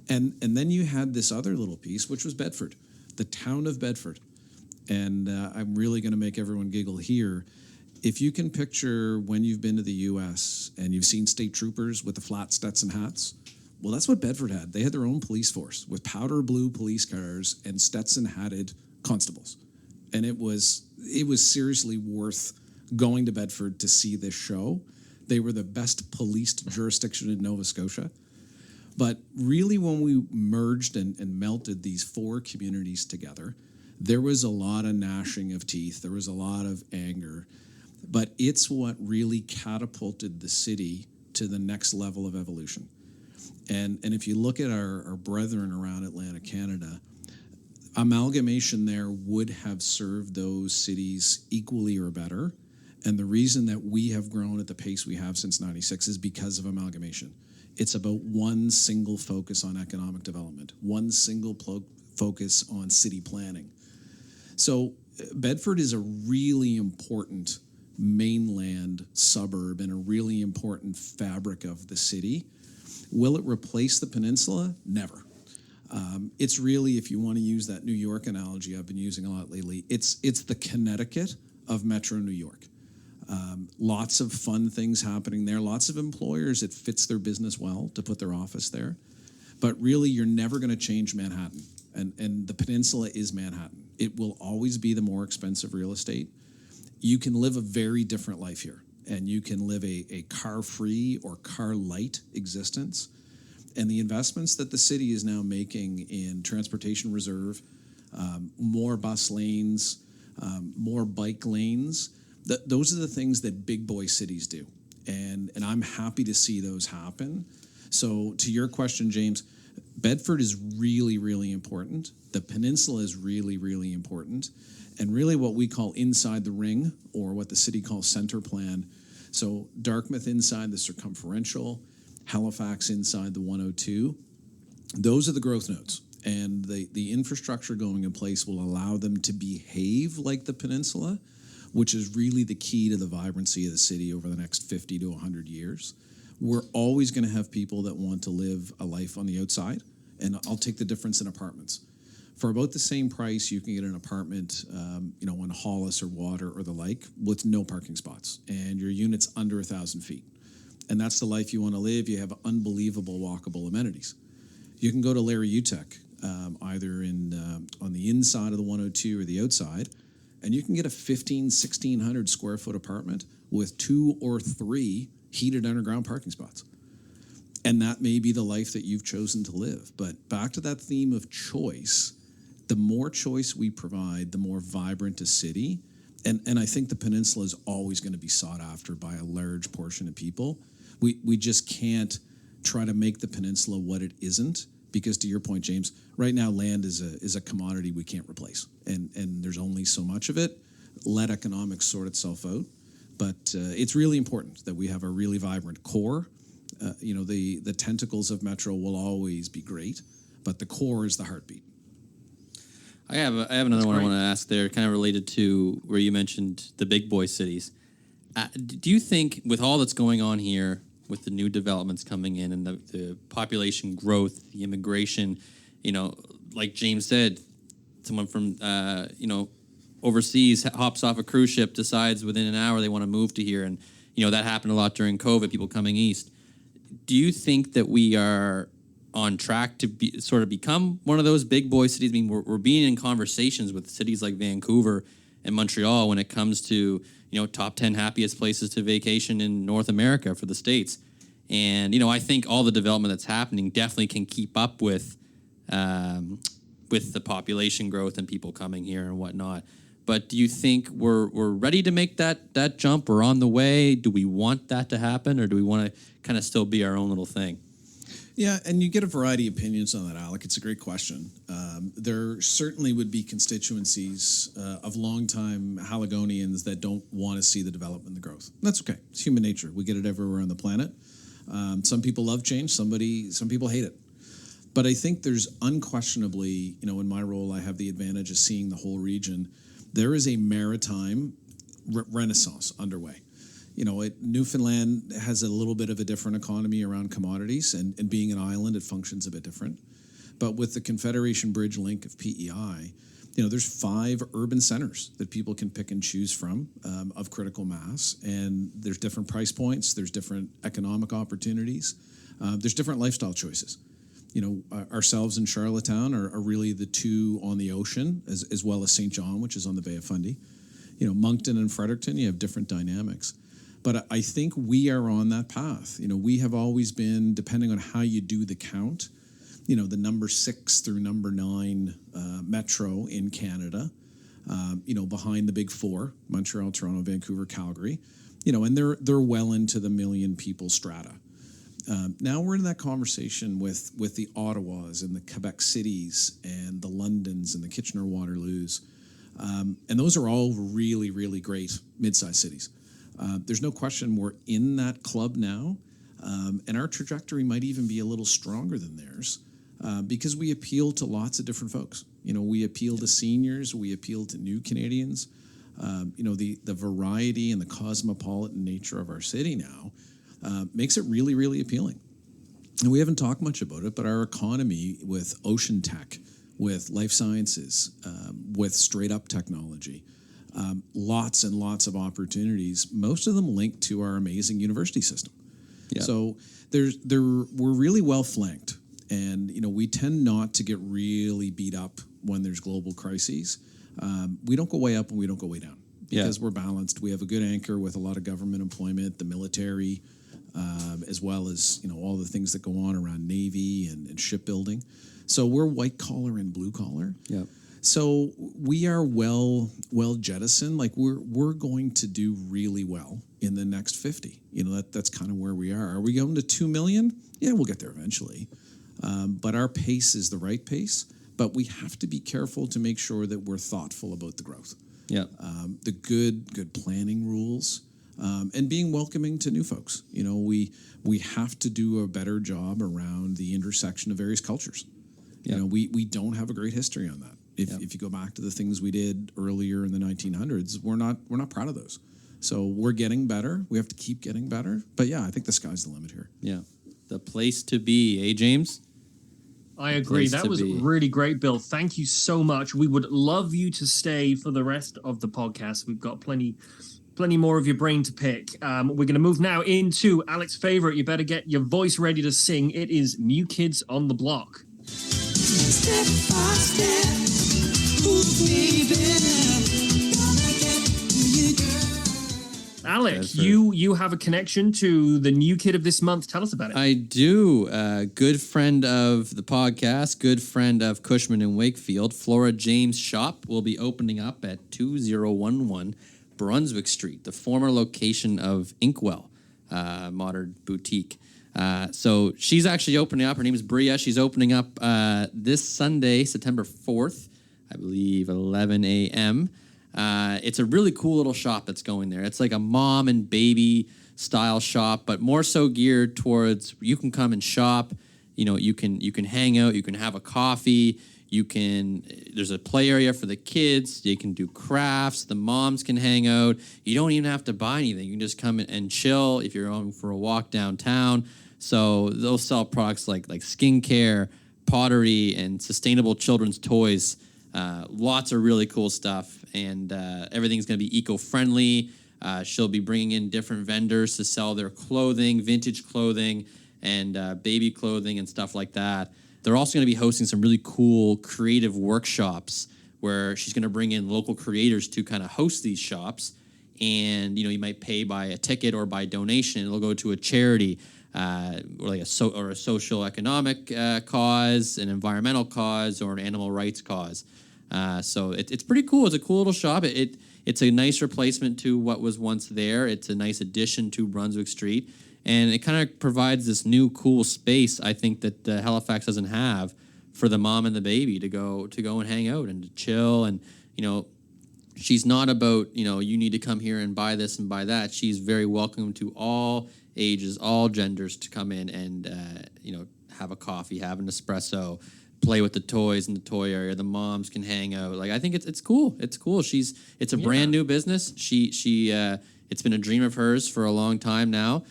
And then you had this other little piece, which was Bedford, the town of Bedford. And I'm really going to make everyone giggle here. If you can picture when you've been to the U.S. and you've seen state troopers with the flat Stetson hats, well, that's what Bedford had. They had their own police force with powder blue police cars and Stetson-hatted constables. And it was seriously worth going to Bedford to see this show. They were the best policed jurisdiction in Nova Scotia. But really, when we merged and melted these four communities together, there was a lot of gnashing of teeth. There was a lot of anger. But it's what really catapulted the city to the next level of evolution. And if you look at our brethren around Atlantic Canada, amalgamation there would have served those cities equally or better. And the reason that we have grown at the pace we have since 96 is because of amalgamation. It's about one single focus on economic development, one single focus on city planning. So Bedford is a really important mainland suburb and a really important fabric of the city. Will it replace the peninsula? Never. It's really, if you want to use that New York analogy I've been using a lot lately, it's the Connecticut of Metro New York. Lots of fun things happening there. Lots of employers, it fits their business well to put their office there. But really, you're never going to change Manhattan. And the peninsula is Manhattan. It will always be the more expensive real estate. You can live a very different life here. And you can live a car-free or car-light existence. And the investments that the city is now making in transportation reserve, more bus lanes, more bike lanes, those are the things that big boy cities do. And I'm happy to see those happen. So to your question, James, Bedford is really, really important. The peninsula is really, really important. And really what we call inside the ring, or what the city calls center plan. So Dartmouth inside the circumferential, Halifax inside the 102. Those are the growth nodes. And the infrastructure going in place will allow them to behave like the peninsula, which is really the key to the vibrancy of the city over the next 50 to 100 years. We're always going to have people that want to live a life on the outside, and I'll take the difference in apartments. For about the same price, you can get an apartment, in Hollis or Water or the like, with no parking spots, and your unit's under 1,000 feet. And that's the life you want to live. You have unbelievable walkable amenities. You can go to Larry Utech, either on the inside of the 102 or the outside, and you can get a 1,600 square foot apartment with 2 or 3 heated underground parking spots. And that may be the life that you've chosen to live. But back to that theme of choice, the more choice we provide, the more vibrant a city. And I think the peninsula is always going to be sought after by a large portion of people. We just can't try to make the peninsula what it isn't. Because to your point, James, right now land is a commodity we can't replace, and there's only so much of it. Let economics sort itself out, but it's really important that we have a really vibrant core. The tentacles of Metro will always be great, but the core is the heartbeat. I have another one I want to ask there, kind of related to where you mentioned the big boy cities. Do you think, with all that's going on here, with the new developments coming in and the population growth, the immigration, like James said, someone from, overseas hops off a cruise ship, decides within an hour they want to move to here. And, that happened a lot during COVID, people coming east. Do you think that we are on track to sort of become one of those big boy cities? I mean, we're being in conversations with cities like Vancouver and Montreal when it comes to, top 10 happiest places to vacation in North America for the States. And, I think all the development that's happening definitely can keep up with the population growth and people coming here and whatnot. But do you think we're ready to make that jump? We're on the way. Do we want that to happen, or do we want to kind of still be our own little thing? Yeah, and you get a variety of opinions on that, Alec. It's a great question. There certainly would be constituencies of longtime Haligonians that don't want to see the development and the growth. That's okay. It's human nature. We get it everywhere on the planet. Some people love change. Some people hate it. But I think there's unquestionably, in my role, I have the advantage of seeing the whole region. There is a maritime renaissance underway. Newfoundland has a little bit of a different economy around commodities, and being an island, it functions a bit different. But with the Confederation Bridge link of PEI, there's 5 urban centers that people can pick and choose from of critical mass, and there's different price points, there's different economic opportunities, there's different lifestyle choices. Ourselves in Charlottetown are really the 2 on the ocean, as well as St. John, which is on the Bay of Fundy. Moncton and Fredericton, you have different dynamics. But I think we are on that path. We have always been, depending on how you do the count, the number 6 through number 9 metro in Canada, behind the big 4, Montreal, Toronto, Vancouver, Calgary, and they're well into the million people strata. Now we're in that conversation with the Ottawas and the Quebec cities and the Londons and the Kitchener-Waterloos. And those are all really, really great mid-sized cities. There's no question we're in that club now, and our trajectory might even be a little stronger than theirs because we appeal to lots of different folks. We appeal to seniors, we appeal to new Canadians. The variety and the cosmopolitan nature of our city now makes it really, really appealing. And we haven't talked much about it, but our economy with ocean tech, with life sciences, with straight-up technology, lots and lots of opportunities, most of them linked to our amazing university system. Yeah. So we're really well flanked, and we tend not to get really beat up when there's global crises. We don't go way up and we don't go way down because we're balanced. We have a good anchor with a lot of government employment, the military, as well as all the things that go on around Navy and shipbuilding. So we're white collar and blue collar. Yep. So we are well jettisoned. Like we're going to do really well in the next 50. That's kind of where we are. Are we going to 2 million? Yeah, we'll get there eventually. But our pace is the right pace. But we have to be careful to make sure that we're thoughtful about the growth. Yeah. The good planning rules. And being welcoming to new folks. We have to do a better job around the intersection of various cultures. We don't have a great history on that. If you go back to the things we did earlier in the 1900s, we're not proud of those. So we're getting better. We have to keep getting better. But yeah, I think the sky's the limit here. Yeah. The place to be, James? I agree. That was really great, Bill. Thank you so much. We would love you to stay for the rest of the podcast. We've got plenty more of your brain to pick. We're going to move now into Alec's favorite. You better get your voice ready to sing. It is New Kids on the Block. Step by step, ooh, baby, gonna get you, girl. Alec, you have a connection to the new kid of this month. Tell us about it. I do. Good friend of the podcast, good friend of Cushman in Wakefield. Flora James' shop will be opening up at 2011 Brunswick Street, the former location of Inkwell, modern boutique. So she's actually opening up. Her name is Bria. She's opening up this Sunday, September 4th, I believe, 11 a.m. It's a really cool little shop that's going there. It's like a mom and baby style shop, but more so geared towards you can come and shop. You can hang out. You can have a coffee. There's a play area for the kids. You can do crafts. The moms can hang out. You don't even have to buy anything. You can just come and chill if you're going for a walk downtown. So they'll sell products like skincare, pottery, and sustainable children's toys. Lots of really cool stuff. And everything's going to be eco-friendly. She'll be bringing in different vendors to sell their clothing, vintage clothing, and baby clothing and stuff like that. They're also going to be hosting some really cool creative workshops where she's going to bring in local creators to kind of host these shops. And, you might pay by a ticket or by donation. It'll go to a charity or like a social economic cause, an environmental cause, or an animal rights cause. So it's pretty cool. It's a cool little shop. It's a nice replacement to what was once there. It's a nice addition to Brunswick Street, and it kind of provides this new cool space, I think, that Halifax doesn't have for the mom and the baby to go and hang out and to chill. And she's not about you need to come here and buy this and buy that. She's very welcome to all ages, all genders to come in and have a coffee, have an espresso, play with the toys in the toy area. The moms can hang out. Like, I think it's cool. It's cool. It's a brand new business. She it's been a dream of hers for a long time now.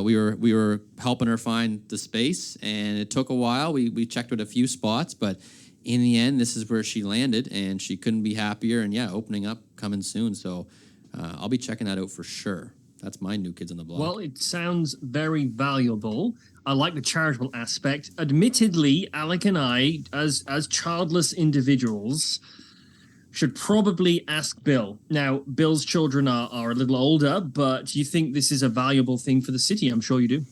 We were helping her find the space, and it took a while. We checked with a few spots, but in the end, this is where she landed, and she couldn't be happier. And opening up coming soon. So I'll be checking that out for sure. That's my New Kids on the Block. Well, it sounds very valuable. I like the charitable aspect. Admittedly, Alec and I, as childless individuals, should probably ask Bill. Now, Bill's children are a little older, but do you think this is a valuable thing for the city? I'm sure you do.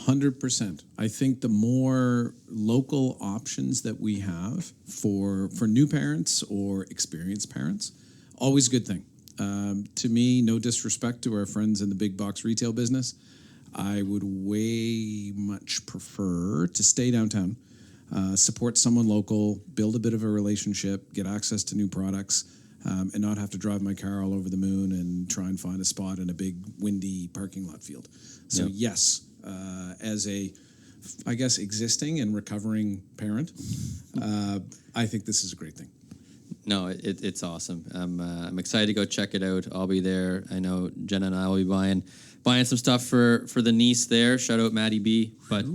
100%. I think the more local options that we have for new parents or experienced parents, always a good thing. To me, no disrespect to our friends in the big box retail business, I would way much prefer to stay downtown, support someone local, build a bit of a relationship, get access to new products, and not have to drive my car all over the moon and try and find a spot in a big windy parking lot field. So yes, as a, I guess, existing and recovering parent, I think this is a great thing. No, it's awesome. I'm excited to go check it out. I'll be there. I know Jenna and I will be buying some stuff for the niece there. Shout out Maddie B. But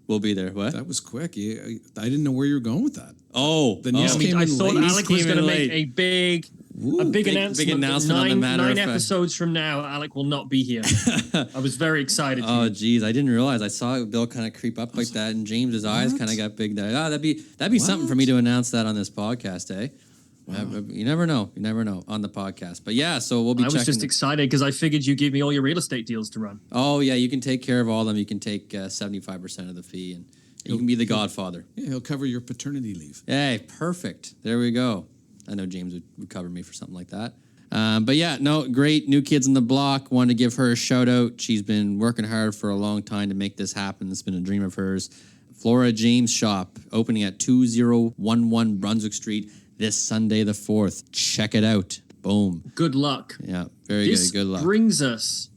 we'll be there. What? That was quick. I didn't know where you were going with that. Oh, the niece came I in thought late. Alec was going to make a big announcement. Big announcement on the Matter of Fax. 9 episodes from now, Alec will not be here. I was very excited. Oh, geez, I didn't realize. I saw Bill kind of creep up like that, and James's eyes kind of got big there. Oh, that'd be something for me to announce that on this podcast, eh? Wow. You never know. You never know on the podcast. But so we'll be checking. I was just excited because I figured you gave me all your real estate deals to run. Oh, yeah, you can take care of all of them. You can take 75% of the fee, and you can be the godfather. Yeah, he'll cover your paternity leave. Hey, perfect. There we go. I know James would cover me for something like that. But great New Kids on the Block. Wanted to give her a shout out. She's been working hard for a long time to make this happen. It's been a dream of hers. Flora James Shop, opening at 2011 Brunswick Street this Sunday the 4th. Check it out. Boom. Good luck. Yeah, very good. Good luck. This brings us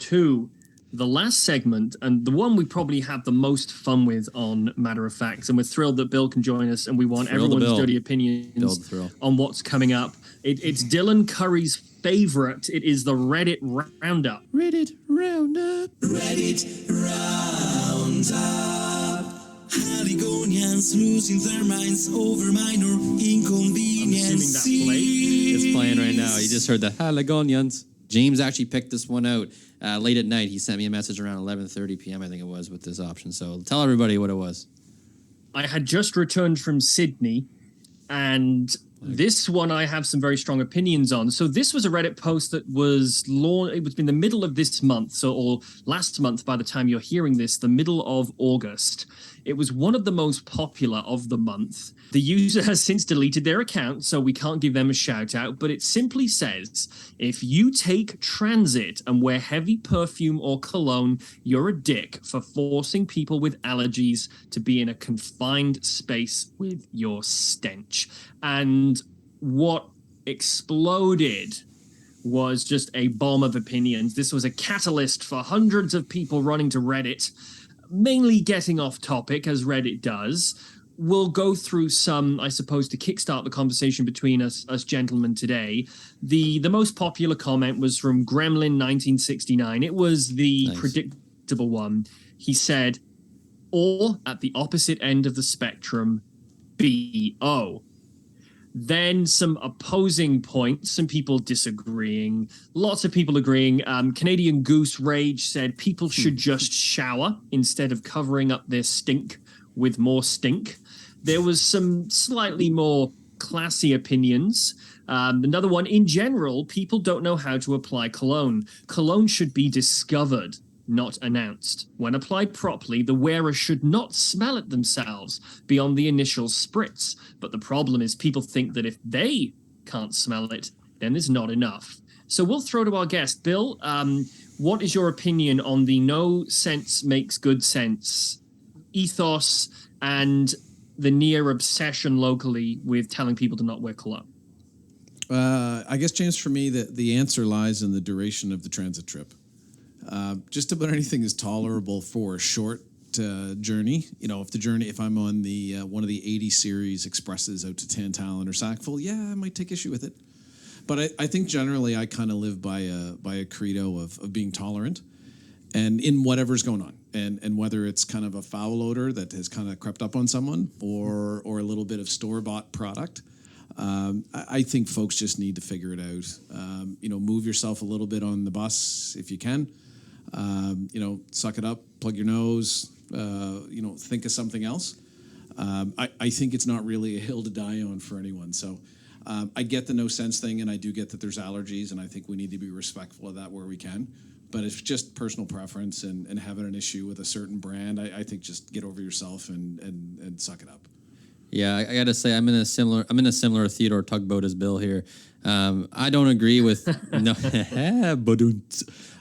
to the last segment, and the one we probably have the most fun with on Matter of Fax, and we're thrilled that Bill can join us, and we want everyone's dirty opinions on what's coming up. It's Dylan Curry's favorite. It is the Reddit Roundup. Reddit Roundup. Reddit Roundup. Haligonians losing their minds over minor inconveniences. It's playing right now. You just heard the Haligonians. James actually picked this one out late at night. He sent me a message around 11:30 p.m., I think it was, with this option. So tell everybody what it was. I had just returned from Sydney, and this one I have some very strong opinions on. So this was a Reddit post that was launched. It was in the middle of this month, or last month by the time you're hearing this, the middle of August. It was one of the most popular of the month. The user has since deleted their account, so we can't give them a shout out, but it simply says, if you take transit and wear heavy perfume or cologne, you're a dick for forcing people with allergies to be in a confined space with your stench. And what exploded was just a bomb of opinions. This was a catalyst for hundreds of people running to Reddit, mainly getting off topic, as Reddit does. We'll go through some, I suppose, to kickstart the conversation between us gentlemen today. The most popular comment was from Gremlin 1969. It was the predictable one. He said, or at the opposite end of the spectrum, BO. Then some opposing points, some people disagreeing, lots of people agreeing. Canadian Goose Rage said people should just shower instead of covering up their stink with more stink. There was some slightly more classy opinions. Another one, in general, people don't know how to apply cologne. Cologne should be discovered, not announced. When applied properly, the wearer should not smell it themselves beyond the initial spritz. But the problem is people think that if they can't smell it, then there's not enough. So we'll throw to our guest. Bill, what is your opinion on the no sense makes good sense ethos and the near obsession locally with telling people to not wear cologne? I guess, James, for me, the answer lies in the duration of the transit trip. Just about anything is tolerable for a short journey. If I'm on the one of the 80 series expresses out to Tantallon or Sackville, I might take issue with it. But I think generally I kind of live by a credo of being tolerant, and in whatever's going on, and whether it's kind of a foul odor that has kind of crept up on someone, or a little bit of store-bought product. I think folks just need to figure it out. Move yourself a little bit on the bus if you can. Suck it up, plug your nose. Think of something else. I think it's not really a hill to die on for anyone. So I get the no sense thing, and I do get that there's allergies, and I think we need to be respectful of that where we can. But it's just personal preference, and having an issue with a certain brand, I think just get over yourself and suck it up. Yeah, I gotta say I'm in a similar Theodore tugboat as Bill here. I don't agree with no.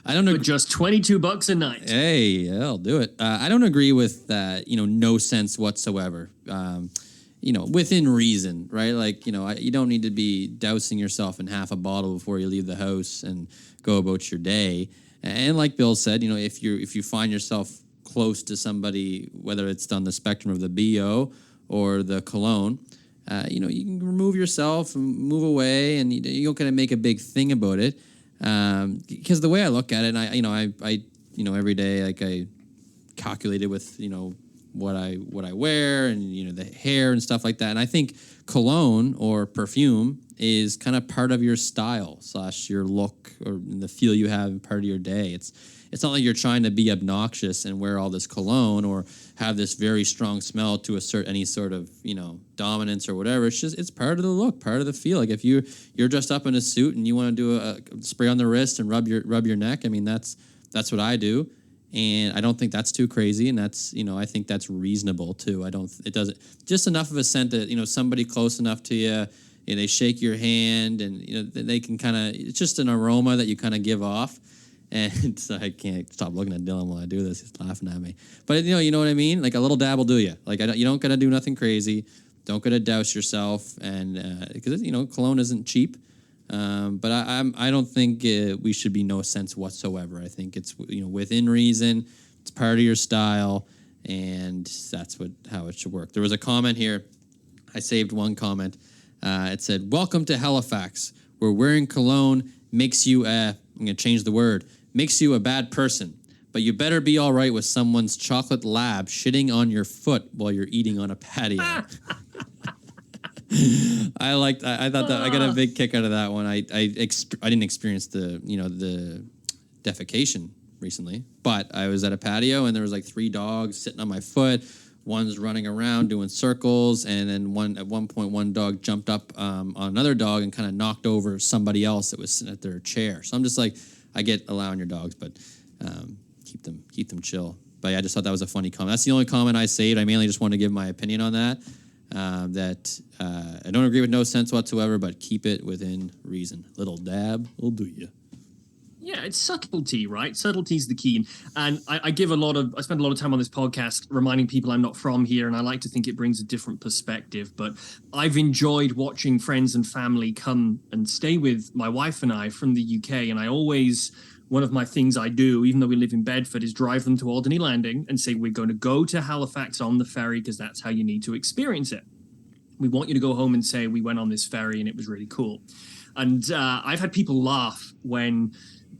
I don't agree. Just $22 a night. Hey, I'll do it. I don't agree with that. No sense whatsoever. Within reason, right? Like, you don't need to be dousing yourself in half a bottle before you leave the house and go about your day. And like Bill said, if you find yourself close to somebody, whether it's on the spectrum of the BO or the cologne, you can remove yourself and move away, and you don't gotta make a big thing about it. Because the way I look at it, and I every day, like, I calculate it with what I wear and the hair and stuff like that. And I think cologne or perfume is kind of part of your style / your look or the feel you have part of your day. It's not like you're trying to be obnoxious and wear all this cologne or have this very strong smell to assert any sort of, dominance or whatever. It's part of the look, part of the feel. Like if you're dressed up in a suit and you want to do a spray on the wrist and rub your neck, I mean, that's what I do. And I don't think that's too crazy. And that's, I think that's reasonable too. It doesn't, just enough of a scent that, somebody close enough to you, they shake your hand and, they can kind of, it's just an aroma that you kind of give off. And so I can't stop looking at Dylan while I do this. He's laughing at me. But, you know what I mean? Like a little dab will do you. Like you don't got to do nothing crazy. Don't got to douse yourself. And because, cologne isn't cheap. But I don't think we should be no sense whatsoever. I think it's, within reason. It's part of your style. And that's how it should work. There was a comment here. I saved one comment. It said, "Welcome to Halifax, where wearing cologne makes you I'm going to change the word, makes you a bad person, but you better be all right with someone's chocolate lab shitting on your foot while you're eating on a patio." I thought that I got a big kick out of that one. I didn't experience the defecation recently, but I was at a patio and there was like 3 dogs sitting on my foot. One's running around doing circles, and then at one point one dog jumped up on another dog and kind of knocked over somebody else that was sitting at their chair. So I'm just like, I get allowing your dogs, but keep them chill. But yeah, I just thought that was a funny comment. That's the only comment I saved. I mainly just wanted to give my opinion on that. I don't agree with no sense whatsoever, but keep it within reason. Little dab will do you. Yeah, it's subtlety, right? Subtlety's the key. And I spend a lot of time on this podcast reminding people I'm not from here, and I like to think it brings a different perspective. But I've enjoyed watching friends and family come and stay with my wife and I from the UK. And one of my things I do, even though we live in Bedford, is drive them to Alderney Landing and say, we're going to go to Halifax on the ferry because that's how you need to experience it. We want you to go home and say, we went on this ferry and it was really cool. And I've had people laugh when,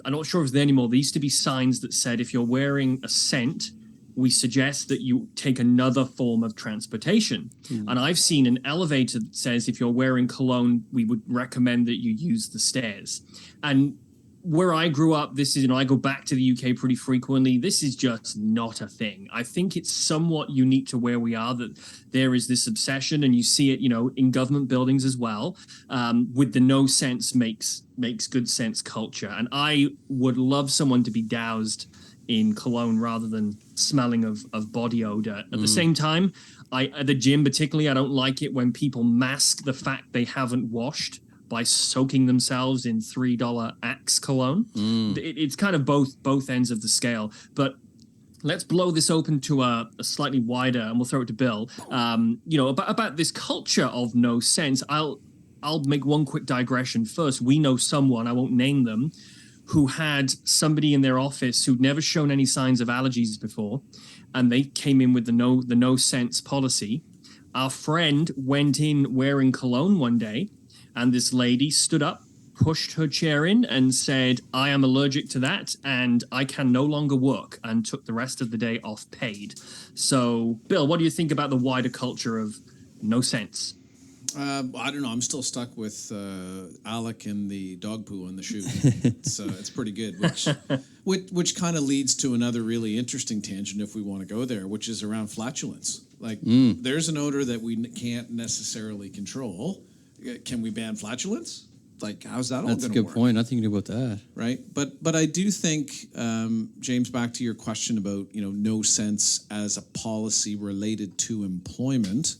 I'm not sure if it's there anymore, there used to be signs that said, if you're wearing a scent, we suggest that you take another form of transportation. And I've seen an elevator that says, if you're wearing cologne, we would recommend that you use the stairs. And where I grew up, this is, I go back to the UK pretty frequently. This is just not a thing. I think it's somewhat unique to where we are, that there is this obsession, and you see it, in government buildings as well, with the no sense makes good sense culture. And I would love someone to be doused in cologne rather than smelling of body odor. At the same time, at the gym particularly, I don't like it when people mask the fact they haven't washed by soaking themselves in $3 Axe cologne. It's kind of both ends of the scale. But let's blow this open to a slightly wider, and we'll throw it to Bill. About this culture of no sense. I'll make one quick digression first. We know someone, I won't name them, who had somebody in their office who'd never shown any signs of allergies before, and they came in with the no sense policy. Our friend went in wearing cologne one day, and this lady stood up, pushed her chair in, and said, "I am allergic to that, and I can no longer work," and took the rest of the day off paid. So, Bill, what do you think about the wider culture of no sense? I don't know. I'm still stuck with Alec and the dog poo on the shoe. It's pretty good, which kind of leads to another really interesting tangent if we want to go there, which is around flatulence. Like, there's an odor that we can't necessarily control. Can we ban flatulence? Like, how's that all going to work? That's a good point. Not thinking about that. Right. But I do think, James, back to your question about, no sense as a policy related to employment.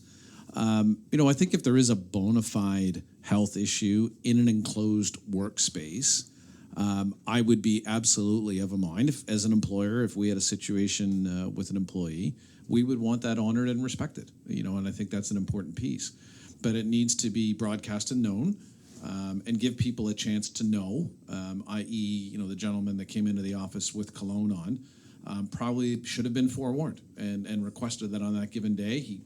I think if there is a bona fide health issue in an enclosed workspace, I would be absolutely of a mind as an employer, if we had a situation with an employee, we would want that honored and respected, and I think that's an important piece. But it needs to be broadcast and known, and give people a chance to know, i.e., the gentleman that came into the office with cologne on probably should have been forewarned and requested that on that given day he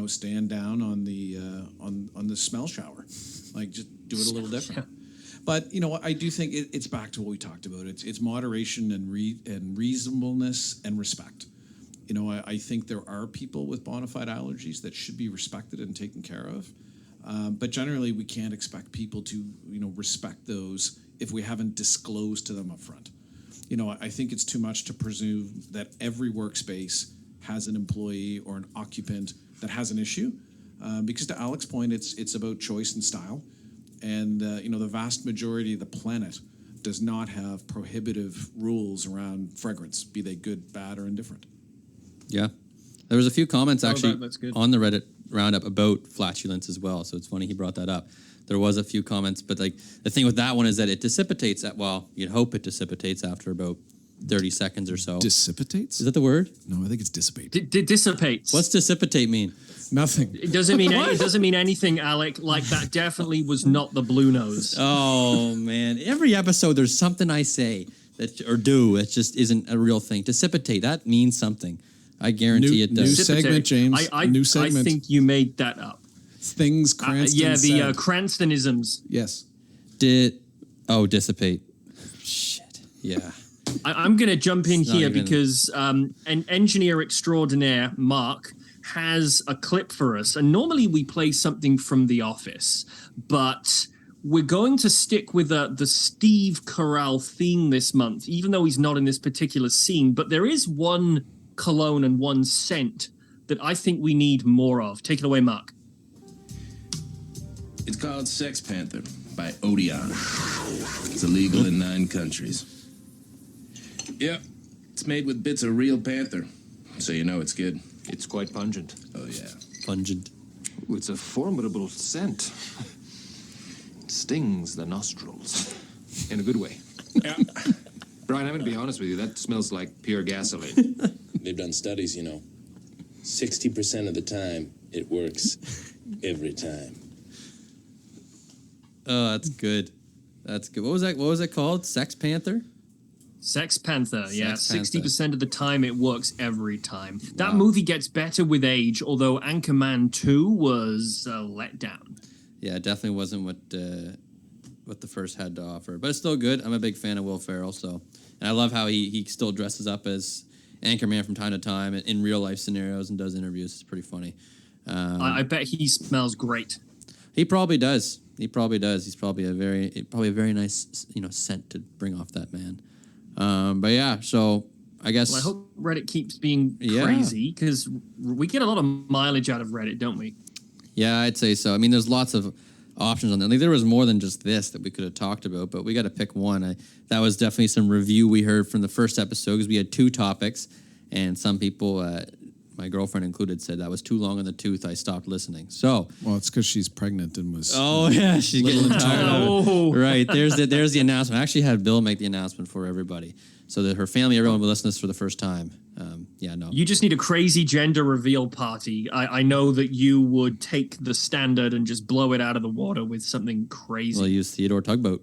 stand down on the smell shower, like just do it a little different. But I do think it's back to what we talked about. It's moderation and reasonableness and respect. I think there are people with bona fide allergies that should be respected and taken care of. But generally, we can't expect people to respect those if we haven't disclosed to them up front. I think it's too much to presume that every workspace has an employee or an occupant that has an issue, because to Alec's point, it's about choice and style, and the vast majority of the planet does not have prohibitive rules around fragrance, be they good, bad, or indifferent. Yeah, there was a few comments actually that's good. on the Reddit roundup about flatulence as well, so it's funny he brought that up. There was a few comments, but like the thing with that one is that it dissipates you'd hope it dissipates after about 30 seconds or so. Dissipates? Is that the word? No, I think it's dissipate. Dissipates. What's dissipate mean? Nothing. It doesn't mean anything, Alec. Like, that definitely was not the blue nose. Oh man! Every episode there's something I say that just isn't a real thing. Dissipate, that means something. I guarantee it does. New segment, James. New segment. I think you made that up. Things Cranston the Cranstonisms. Yes. Dissipate. Shit. Yeah. I'm going to jump in here even... because an engineer extraordinaire, Mark, has a clip for us. And normally we play something from The Office, but we're going to stick with the Steve Carell theme this month, even though he's not in this particular scene. But there is one cologne and one scent that I think we need more of. Take it away, Mark. It's called Sex Panther by Odeon. It's illegal in 9 countries. Yep, it's made with bits of real panther, so you know it's good. It's quite pungent. Oh, yeah. Pungent. Ooh, it's a formidable scent. It stings the nostrils. In a good way. Yeah. Brian, I'm going to be honest with you. That smells like pure gasoline. They've done studies, 60% of the time, it works every time. Oh, that's good. That's good. What was that called? Sex Panther? Sex Panther, yeah. Sex Panther. 60% of the time, it works every time. That movie gets better with age, although Anchorman 2 was a letdown. Yeah, it definitely wasn't what the first had to offer. But it's still good. I'm a big fan of Will Ferrell, so. And I love how he still dresses up as Anchorman from time to time in real-life scenarios and does interviews. It's pretty funny. I bet he smells great. He probably does. He's probably a very nice, scent to bring off that man. But yeah, so I guess. Well, I hope Reddit keeps being crazy because we get a lot of mileage out of Reddit, don't we? Yeah, I'd say so. I mean, there's lots of options on there. Like, there was more than just this that we could have talked about, but we got to pick one. That was definitely some review we heard from the first episode, because we had 2 topics, and some people, my girlfriend included, said that was too long in the tooth. I stopped listening. So, Well, it's because she's pregnant and was. oh yeah, she's getting tired of Oh. it. Right, there's the announcement. I actually had Bill make the announcement for everybody, so that her family, everyone will listen to this for the first time. You just need a crazy gender reveal party. I know that you would take the standard and just blow it out of the water with something crazy. We'll use Theodore Tugboat.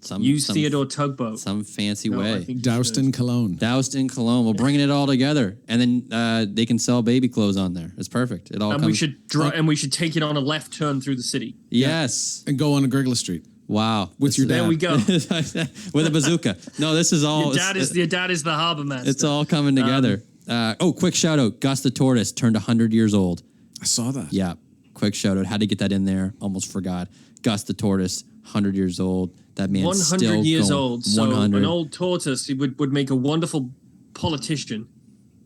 Theodore Tugboat. Some fancy No, I way. think you Doused should. in cologne. Doused in cologne. We're bringing it all together, and then they can sell baby clothes on there. It's perfect. It all And comes. we should take it on a left turn through the city. Yes. And go on a Grigla Street. Wow. With your dad. There we go. With a bazooka. No, this is all. Your dad is the harbor master. It's all coming together. Quick shout out. Gus the Tortoise turned 100 years old. I saw that. Yeah. Quick shout out. Had to get that in there. Almost forgot. Gus the Tortoise, 100 years old. That man's 100 still years going. old. So 100. an old tortoise would make a wonderful politician.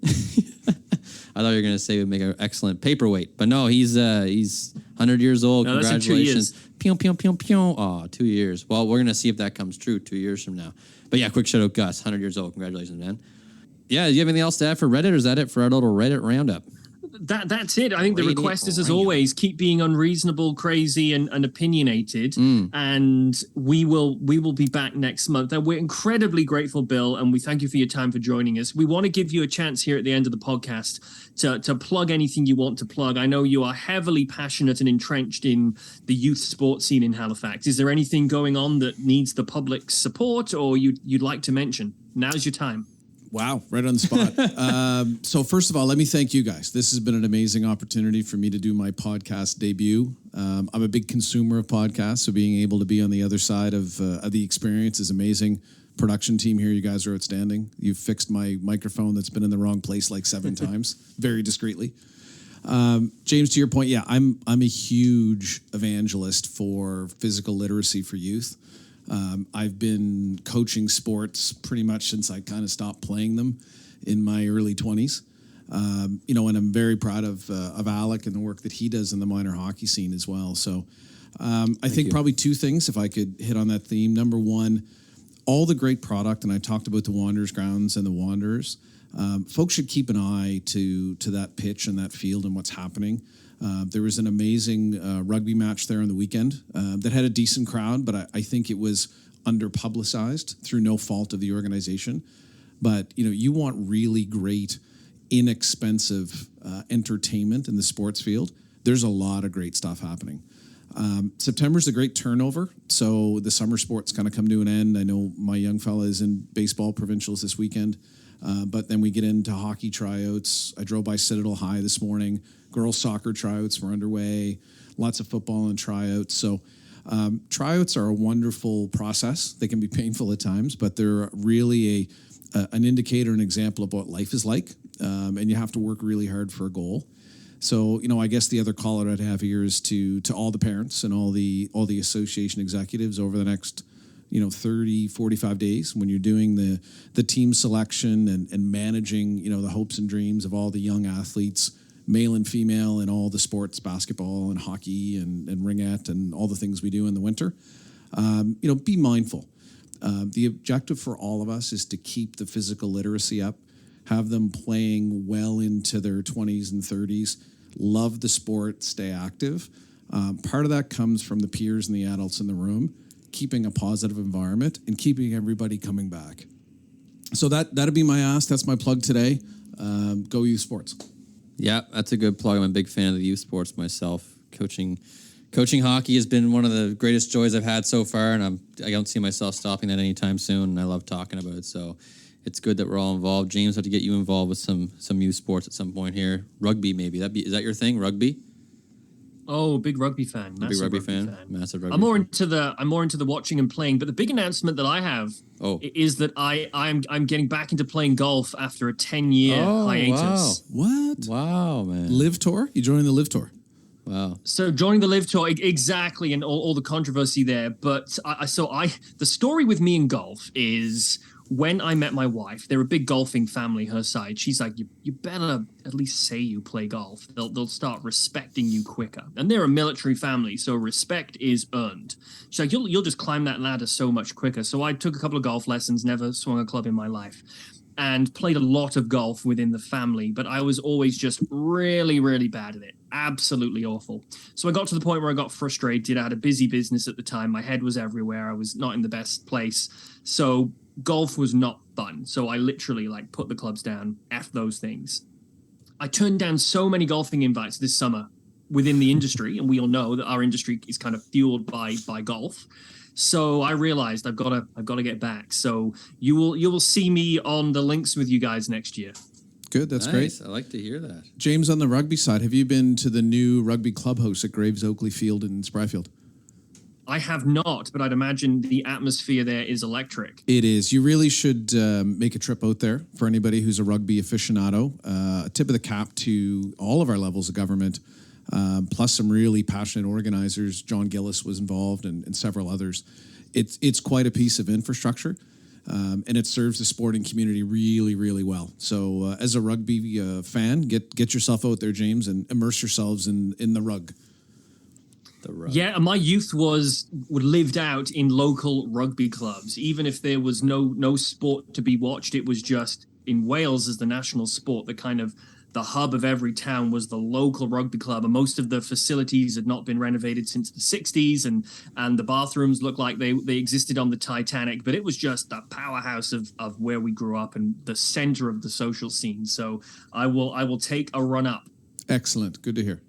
I thought you were going to say he would make an excellent paperweight, but no, he's 100 years old. No, that's in 2 Congratulations! years. Pew pew pew pew. Oh, 2 years. Well, we're going to see if that comes true 2 years from now. But yeah, quick shout out, Gus, 100 years old. Congratulations, man. Yeah, do you have anything else to add for Reddit, or is that it for our little Reddit roundup? That's it. I think the Reddit request is, as roundup. always, keep being unreasonable, crazy, and opinionated. And we will be back next month. And we're incredibly grateful, Bill, and we thank you for your time for joining us. We want to give you a chance here at the end of the podcast to plug anything you want to plug. I know you are heavily passionate and entrenched in the youth sports scene in Halifax. Is there anything going on that needs the public's support, or you'd like to mention? Now's your time. Wow, right on the spot. So first of all, let me thank you guys. This has been an amazing opportunity for me to do my podcast debut. I'm a big consumer of podcasts, so being able to be on the other side of the experience is amazing. Production team here, you guys are outstanding. You've fixed my microphone that's been in the wrong place like 7 times, very discreetly. James, to your point, yeah, I'm a huge evangelist for physical literacy for youth. I've been coaching sports pretty much since I kind of stopped playing them in my early 20s. And I'm very proud of Alec and the work that he does in the minor hockey scene as well. So I think probably 2 things, if I could hit on that theme. Number one, all the great product, and I talked about the Wanderers grounds and the Wanderers. Folks should keep an eye to that pitch and that field and what's happening. There was an amazing rugby match there on the weekend that had a decent crowd, but I think it was under-publicized through no fault of the organization. But, you want really great, inexpensive entertainment in the sports field. There's a lot of great stuff happening. September's a great turnover, so the summer sports kind of come to an end. I know my young fella is in baseball provincials this weekend, but then we get into hockey tryouts. I drove by Citadel High this morning. Girls soccer tryouts were underway, lots of football and tryouts. So tryouts are a wonderful process. They can be painful at times, but they're really an indicator, an example of what life is like, and you have to work really hard for a goal. So, I guess the other call out I'd have here is to all the parents and all the association executives over the next 30, 45 days when you're doing the team selection and managing, the hopes and dreams of all the young athletes, male and female, in all the sports, basketball and hockey and ringette and all the things we do in the winter. Be mindful. The objective for all of us is to keep the physical literacy up, have them playing well into their 20s and 30s, love the sport, stay active. Part of that comes from the peers and the adults in the room, keeping a positive environment and keeping everybody coming back. So that'd be my ask. That's my plug today. Go youth sports. Yeah, that's a good plug. I'm a big fan of the youth sports myself. Coaching hockey has been one of the greatest joys I've had so far, and I don't see myself stopping that anytime soon, and I love talking about it. So it's good that we're all involved. James, I have to get you involved with some youth sports at some point here. Rugby, maybe. Is that your thing, rugby? Oh, big rugby fan. Massive Big rugby fan. Massive rugby I'm more fan. into the watching and playing. But the big announcement that I have is that I'm getting back into playing golf after a 10-year hiatus. What? Wow, man. Live Tour? You joining the Live Tour? Wow. So joining the Live Tour, exactly, and all the controversy there. But the story with me in golf is when I met my wife, they're a big golfing family, her side. She's like, you better at least say you play golf. They'll start respecting you quicker. And they're a military family, so respect is earned. She's like, you'll just climb that ladder so much quicker. So I took a couple of golf lessons, never swung a club in my life, and played a lot of golf within the family, but I was always just really, really bad at it. Absolutely awful. So I got to the point where I got frustrated. I had a busy business at the time. My head was everywhere. I was not in the best place. So golf was not fun. So I literally put the clubs down, F those things. I turned down so many golfing invites this summer within the industry, and we all know that our industry is kind of fueled by golf. So I realized I've got to get back. So you will see me on the links with you guys next year. Good, that's Nice. great. I like to hear that. James, on the rugby side, have you been to the new rugby clubhouse at Graves Oakley Field in Spryfield? I have not, but I'd imagine the atmosphere there is electric. It is. You really should make a trip out there for anybody who's a rugby aficionado. A tip of the cap to all of our levels of government, plus some really passionate organizers. John Gillis was involved and several others. It's quite a piece of infrastructure. And it serves the sporting community really, really well. So as a rugby fan, get yourself out there, James, and immerse yourselves in the rug. The rug. Yeah, my youth was lived out in local rugby clubs. Even if there was no sport to be watched, it was just in Wales as the national sport, the hub of every town was the local rugby club, and most of the facilities had not been renovated since the 60s, and the bathrooms looked like they existed on the Titanic, but it was just the powerhouse of where we grew up and the center of the social scene. So I will take a run up. Excellent. Good to hear.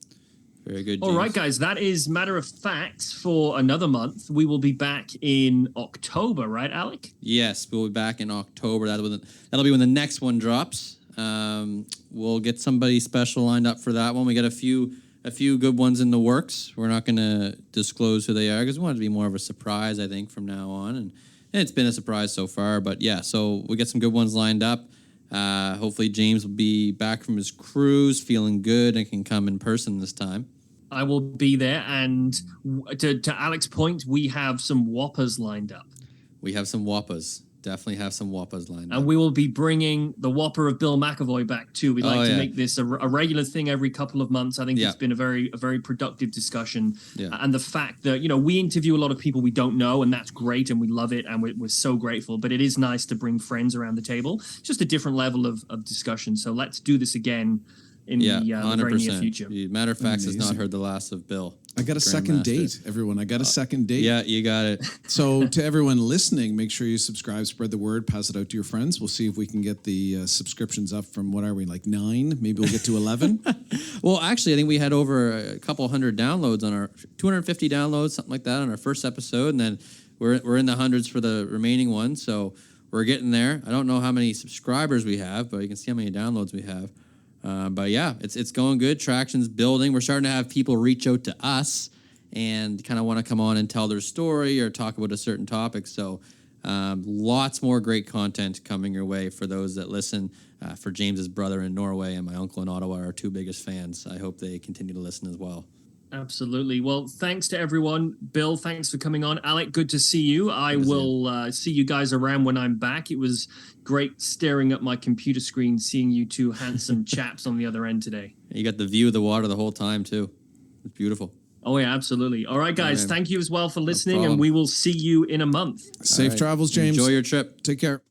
Very good, James. All right, guys, that is Matter of Fax for another month. We will be back in October, right, Alec? Yes, we'll be back in October. That'll be when the next one drops. We'll get somebody special lined up for that one. We got a few good ones in the works. We're not going to disclose who they are because we want it to be more of a surprise, I think, from now on. And it's been a surprise so far. But yeah, so we get some good ones lined up. Hopefully James will be back from his cruise feeling good and can come in person this time. I will be there. And to Alec's point, we have some whoppers lined up. We have some whoppers. Definitely have some whoppers lined up. And we will be bringing the whopper of Bill MacAvoy back too. We'd like to make this a regular thing every couple of months. I think it's been a very productive discussion. Yeah. And the fact that, we interview a lot of people we don't know, and that's great, and we love it, and we're so grateful. But it is nice to bring friends around the table. It's just a different level of discussion. So let's do this again in the very near future. Matter of Fax has not heard the last of Bill. I got a second date, everyone. I got a second date. Yeah, you got it. So to everyone listening, make sure you subscribe, spread the word, pass it out to your friends. We'll see if we can get the subscriptions up from, 9? Maybe we'll get to 11. Well, actually, I think we had over a couple hundred downloads on our 250 downloads, something like that, on our first episode, and then we're in the hundreds for the remaining one. So we're getting there. I don't know how many subscribers we have, but you can see how many downloads we have. But yeah, it's going good. Traction's building. We're starting to have people reach out to us and kind of want to come on and tell their story or talk about a certain topic. So lots more great content coming your way for those that listen. For James's brother in Norway and my uncle in Ottawa, our two biggest fans. I hope they continue to listen as well. Absolutely. Well, thanks to everyone. Bill, thanks for coming on. Alec, good to see you. I will see you guys around when I'm back. It was great staring at my computer screen, seeing you two handsome chaps on the other end today. You got the view of the water the whole time, too. It's beautiful. Oh, yeah, absolutely. All right, guys. Thank you as well for listening, and we will see you in a month. Safe travels, James. Enjoy your trip. Take care.